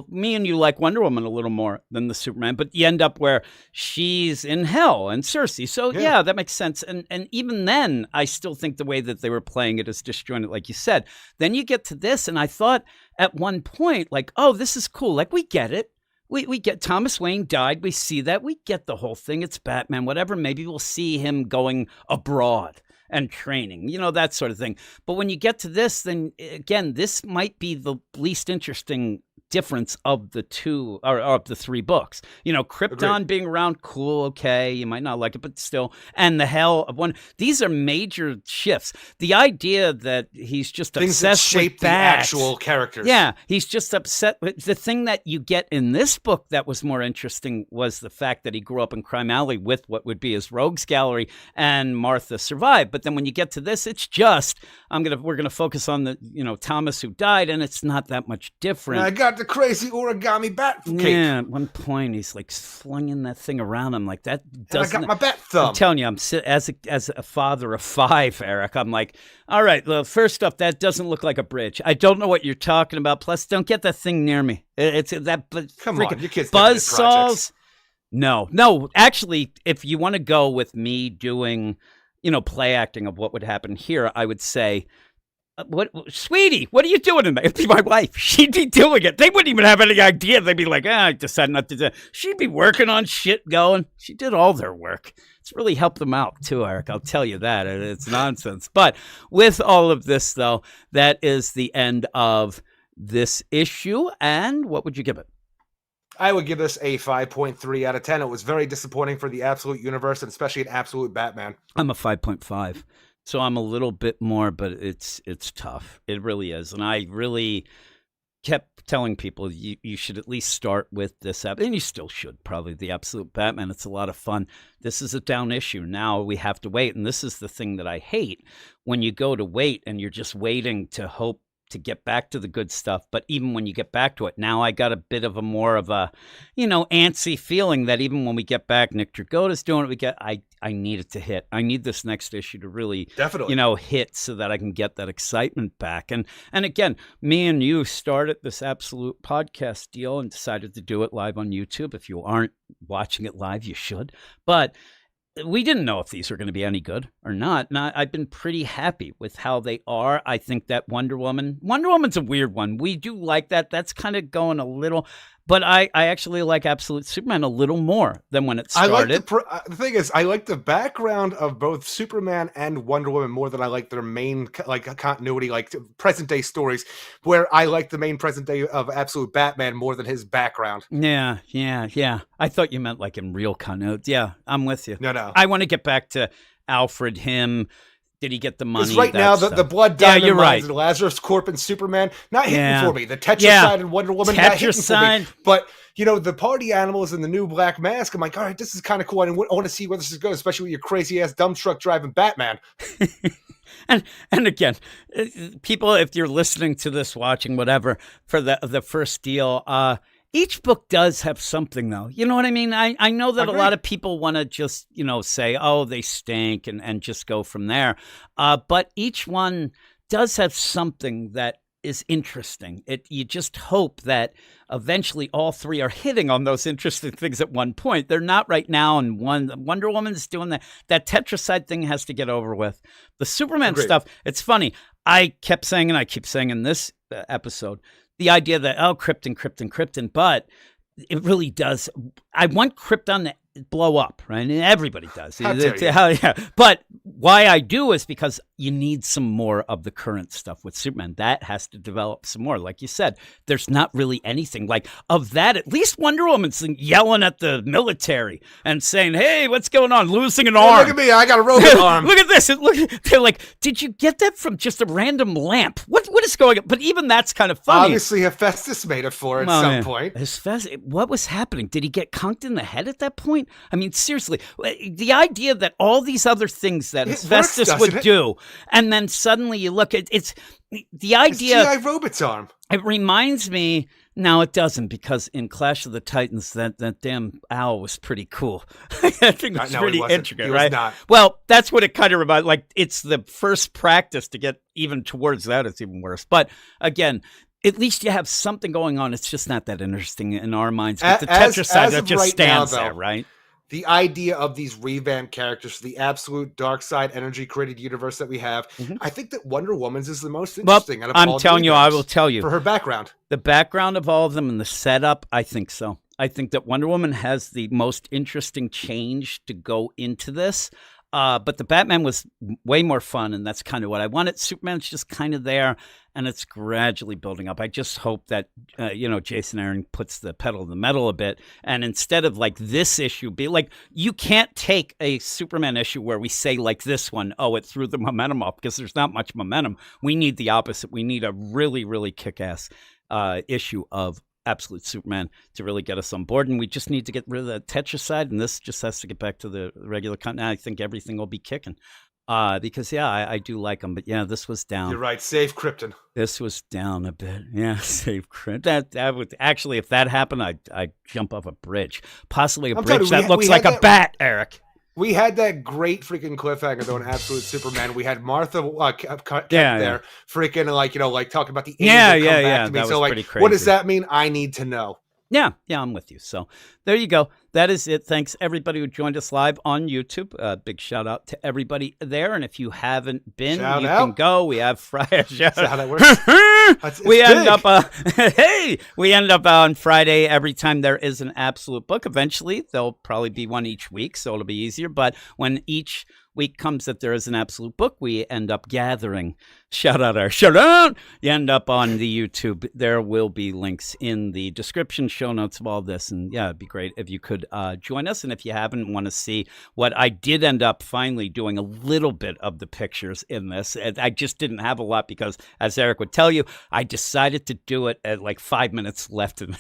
S4: me and you like Wonder Woman a little more than the Superman, but you end up where she's in hell and Cersei. So yeah, that makes sense. And even then, I still think the way that they were playing it is disjointed, like you said. Then you get to this, and I thought at one point, like, oh, this is cool. Like, we get it. We get Thomas Wayne died. We see that. We get the whole thing. It's Batman, whatever. Maybe we'll see him going abroad and training, that sort of thing. But when you get to this, then again, this might be the least interesting difference of the two or of the three books. Krypton being around, cool, okay, you might not like it, but still, and the hell of one. These are major shifts. The idea that he's just
S3: things
S4: obsessed
S3: that shape
S4: with
S3: the actual characters.
S4: Yeah, he's just upset. The thing that you get in this book that was more interesting was the fact that he grew up in Crime Alley with what would be his rogues gallery, and Martha survived. But then when you get to this, it's just we're gonna focus on the Thomas who died, and it's not that much different.
S3: I got the crazy origami bat cape.
S4: Yeah, at one point he's like flinging that thing around. I'm like, that doesn't.
S3: And I got my bat thumb.
S4: I'm telling you, as a father of 5, Eric, I'm like, all right, well, first off, that doesn't look like a bridge. I don't know what you're talking about. Plus, don't get that thing near me. It's that.
S3: Come on, your kids
S4: buzzsaws. No. Actually, if you want to go with me doing, play acting of what would happen here, I would say, sweetie, what are you doing in there? It'd be my wife. She'd be doing it. They wouldn't even have any idea. They'd be like, I decided not to do it. She'd be working on shit going. She did all their work. It's really helped them out too, Eric. I'll tell you that. It's nonsense. But with all of this, though, that is the end of this issue. And what would you give it?
S3: I would give this a 5.3 out of 10. It was very disappointing for the Absolute Universe, and especially an Absolute Batman.
S4: I'm a 5.5. So I'm a little bit more, but it's tough. It really is. And I really kept telling people you should at least start with this app, and you still should, probably, the Absolute Batman. It's a lot of fun. This is a down issue. Now we have to wait, and this is the thing that I hate, when you go to wait and you're just waiting to hope to get back to the good stuff. But even when you get back to it, now I got a bit of a more of a, antsy feeling that even when we get back, Nick Dragotta's doing it, I need it to hit. I need this next issue to really,
S3: definitely,
S4: hit so that I can get that excitement back. And again, me and you started this Absolute podcast deal and decided to do it live on YouTube. If you aren't watching it live, you should. But we didn't know if these were going to be any good or not. And I've been pretty happy with how they are. I think that Wonder Woman's a weird one. We do like that. That's kind of going a little, but I actually like Absolute Superman a little more than when it started.
S3: The thing is, I like the background of both Superman and Wonder Woman more than I like their main continuity, like present day stories, where I like the main present day of Absolute Batman more than his background.
S4: Yeah. I thought you meant like in real continuity. Yeah, I'm with you.
S3: No.
S4: I want to get back to Alfred, him. Did he get the money?
S3: Because right now, the Blood Diamond
S4: mines
S3: and Lazarus Corp and Superman, not hitting for me. The Tetracide and Wonder Woman, not hitting for me. But, the party animals and the new Black Mask, I'm like, all right, this is kind of cool. I want to see where this is going, especially with your crazy-ass dump truck driving Batman.
S4: And again, people, if you're listening to this, watching, whatever, for the first deal, each book does have something, though. You know what I mean? I know that a lot of people want to just, say, oh, they stink and just go from there. But each one does have something that is interesting. You just hope that eventually all three are hitting on those interesting things at one point. They're not right now, and Wonder Woman's doing that. That Tetracide thing has to get over with. The Superman stuff, it's funny. I kept saying, and I keep saying in this episode, the idea that, Krypton, but it really does. I want Krypton to blow up, right? And everybody does. But why I do is because you need some more of the current stuff with Superman. That has to develop some more. Like you said, there's not really anything like of that. At least Wonder Woman's yelling at the military and saying, hey, what's going on? Losing an arm.
S3: Look at me. I got a robot arm.
S4: Look at this. They're like, did you get that from just a random lamp? What is going on? But even that's kind of funny.
S3: Obviously, Hephaestus made it for at some point.
S4: What was happening? Did he get conked in the head at that point? I mean, seriously, the idea that all these other things that Hephaestus would do, and then suddenly you look at it's the idea.
S3: It's G.I. Robot's arm.
S4: It reminds me. Now it doesn't, because in Clash of the Titans, that damn owl was pretty cool. I think it's pretty intricate, right?
S3: Not.
S4: Well, that's what it kind of reminds. Like, it's the first practice to get even towards that. It's even worse. But again, at least you have something going on. It's just not that interesting in our minds. But the Tetracide that just stands there, right?
S3: The idea of these revamped characters, the absolute dark side energy created universe that we have, I think that Wonder Woman's is the most interesting.
S4: Well, I'm telling you, I will tell you.
S3: For her background.
S4: The background of all of them and the setup, I think so. I think that Wonder Woman has the most interesting change to go into this. But the Batman was way more fun, and that's kind of what I wanted. Superman's just kind of there, and it's gradually building up. I just hope that, Jason Aaron puts the pedal to the metal a bit, and instead of like this issue, be like, you can't take a Superman issue where we say like this one, oh, it threw the momentum off, because there's not much momentum. We need the opposite. We need a really, really kick-ass issue of Absolute Superman to really get us on board, and we just need to get rid of the Tetracide, and this just has to get back to the regular content. I think everything will be kicking, because I do like them, but yeah, this was down.
S3: You're right. Save Krypton.
S4: This was down a bit. Yeah, save Krypton. That would actually, if that happened, I'd jump off a bridge, possibly a bridge that looks like a bat, Eric.
S3: We had that great freaking cliffhanger though in Absolute Superman. We had Martha kept there, freaking like talking about the
S4: yeah.
S3: That
S4: was pretty crazy.
S3: What does that mean? I need to know.
S4: Yeah, I'm with you. So there you go. That is it. Thanks everybody who joined us live on YouTube. Big shout out to everybody there. And if you haven't been, can go. We have Friday.
S3: That's how that works.
S4: We end up on Friday every time there is an Absolute book. Eventually, there'll probably be one each week, so it'll be easier. But when each week comes that there is an Absolute book, we end up gathering. Shout out. You end up on the YouTube. There will be links in the description, show notes of all this. And yeah, it'd be great if you could join us. And if you haven't want to see what I did end up finally doing a little bit of the pictures in this. I just didn't have a lot because, as Eric would tell you, I decided to do it at like 5 minutes left. And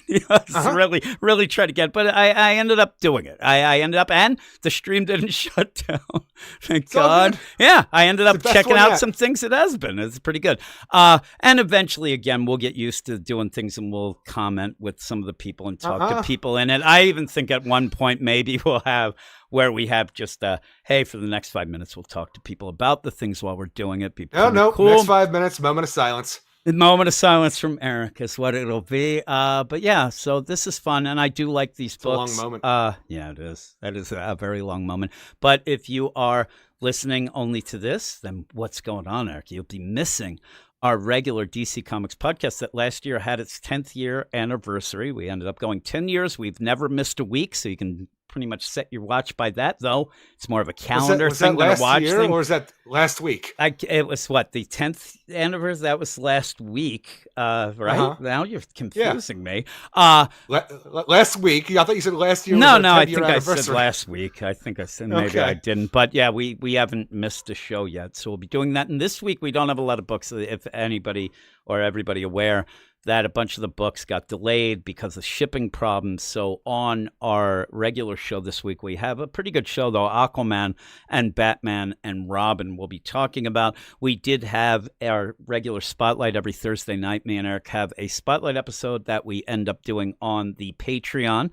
S4: really try to get, but I ended up doing it. I ended up, and the stream didn't shut down. Thank God. Yeah, I ended up checking out some things it has been. It's pretty good. And eventually, again, we'll get used to doing things and we'll comment with some of the people and talk to people in it. I even think at one point maybe we'll have where we have just, hey, for the next 5 minutes, we'll talk to people about the things while we're doing it.
S3: Cool. Next 5 minutes, moment of silence.
S4: The moment of silence from Eric is what it'll be. But yeah, so this is fun, and I do like these books.
S3: It's a long moment.
S4: Yeah, it is. That is a very long moment. But if you are listening only to this, then what's going on, Eric? You'll be missing our regular DC Comics podcast that last year had its 10th year anniversary. We ended up going 10 years. We've never missed a week, so you can pretty much set your watch by that, though. It's more of a calendar thing than a watch thing.
S3: Or was that last week?
S4: It was what, the 10th anniversary? That was last week, right? Now you're confusing me.
S3: Last week? I thought you said last year.
S4: No, I think I said last week. I think I said maybe I didn't. But yeah, we haven't missed a show yet, so we'll be doing that. And this week we don't have a lot of books. If anybody or everybody aware that a bunch of the books got delayed because of shipping problems. So on our regular show this week, we have a pretty good show, though. Aquaman and Batman and Robin we'll be talking about. We did have our regular Spotlight every Thursday night. Me and Eric have a Spotlight episode that we end up doing on the Patreon.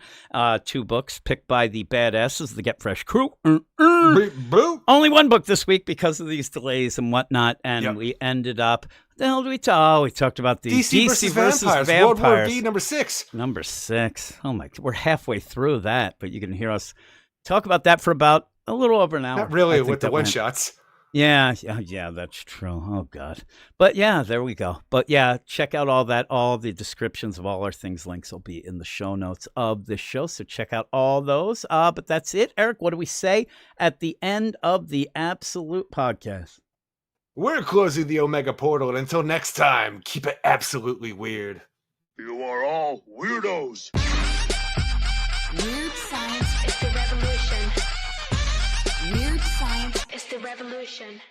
S4: 2 books picked by the badasses, the Get Fresh crew. Only one book this week because of these delays and whatnot. And we ended up... The hell did we talk? Oh, we talked about the DC versus Vampires.
S3: World War V, number 6.
S4: Number 6. Oh my! We're halfway through that, but you can hear us talk about that for about a little over an hour.
S3: Not really with the one shots.
S4: Yeah, that's true. Oh God, but yeah, there we go. But yeah, check out all that. All the descriptions of all our things, links will be in the show notes of the show. So check out all those. But that's it, Eric. What do we say at the end of the Absolute podcast?
S3: We're closing the Omega Portal, and until next time, keep it absolutely weird.
S1: You are all weirdos.
S5: Weird science is the revolution. Weird science is the revolution.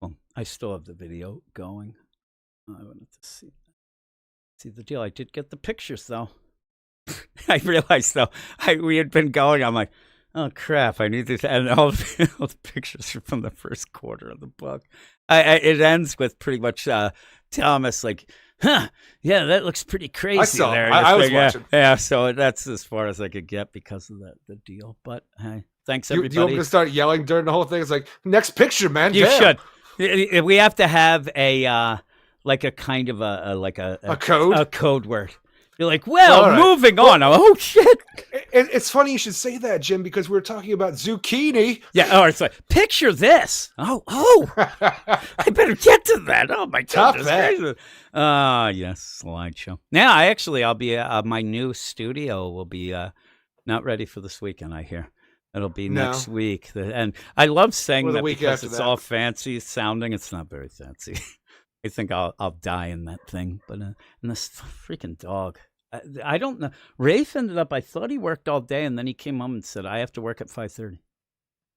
S4: Well, I still have the video going. I wanted to see the deal. I did get the pictures, though. I realized, though, we had been going. I'm like, oh, crap, I need this. And all the pictures are from the first quarter of the book. It ends with pretty much Thomas like, yeah, that looks pretty crazy.
S3: I saw.
S4: There.
S3: I was watching.
S4: Yeah, so that's as far as I could get because of the deal. But hey, thanks, everybody.
S3: You want me to start yelling during the whole thing? It's like, next picture, man.
S4: You should. We have to have a like a kind of a
S3: code?
S4: A code word. You're like, moving on. Oh, shit.
S3: It's funny you should say that, Jim, because we were talking about zucchini.
S4: Yeah, it's like, picture this. Oh, I better get to that. Oh, my goodness. Yes, slideshow. Yeah, I'll be, my new studio will be not ready for this weekend, I hear. It'll be next week. And I love saying that because it's all fancy sounding. It's not very fancy. I think I'll die in that thing. But and this freaking dog. I don't know. Rafe ended up, I thought he worked all day, and then he came home and said, I have to work at 5:30.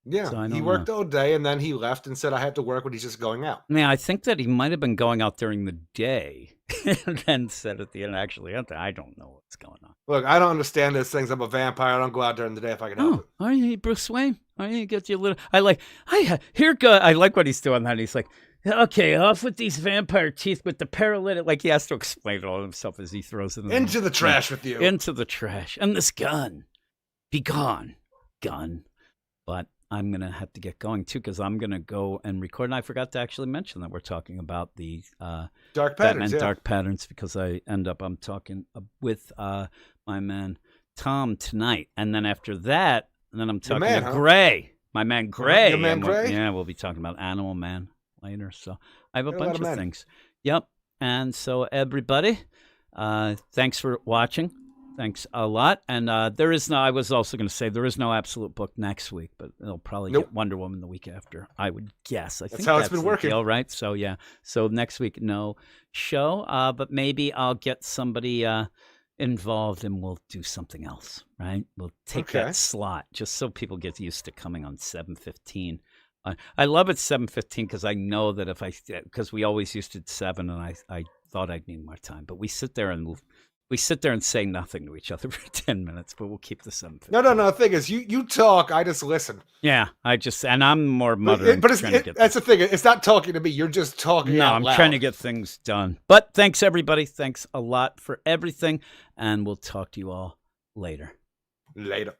S3: Yeah, so he worked all day, and then he left and said, I have to work when he's just going out.
S4: Yeah, I think that he might have been going out during the day and then said at the end, actually, I don't know what's going on.
S3: Look, I don't understand those things. I'm a vampire. I don't go out during the day if I can help it.
S4: Are you Bruce Wayne? Are you get you a little? I like what he's doing. That he's like, okay, off with these vampire teeth with the paralytic. Like he has to explain it all himself as he throws it
S3: into the trash with you.
S4: Into the trash. And this gun. Be gone. Gun. But I'm going to have to get going, too, because I'm going to go and record. And I forgot to actually mention that we're talking about the
S3: Dark Patterns,
S4: Dark Patterns, because I'm talking with my man Tom tonight. And then after that, I'm talking to Gray. My man Gray.
S3: Your man Gray?
S4: Yeah, we'll be talking about Animal Man later. So I have a bunch of things. Yep. And so everybody, thanks for watching. Thanks a lot. And I was also going to say, there is no absolute book next week, but they'll probably get Wonder Woman the week after, I would guess. That's how it's been working. All right. So, yeah. So next week, no show, but maybe I'll get somebody involved and we'll do something else, right? We'll take that slot just so people get used to coming on 7:15. I love it 7:15 because I know that because we always used it 7 and I thought I'd need more time, but we sit there and say nothing to each other for 10 minutes, but we'll keep the 7:15.
S3: No. The thing is, you talk, I just listen.
S4: Yeah, and I'm more muttering.
S3: But that's the thing. It's not talking to me. You're just talking out loud.
S4: I'm trying to get things done. But thanks, everybody. Thanks a lot for everything, and we'll talk to you all later.
S3: Later.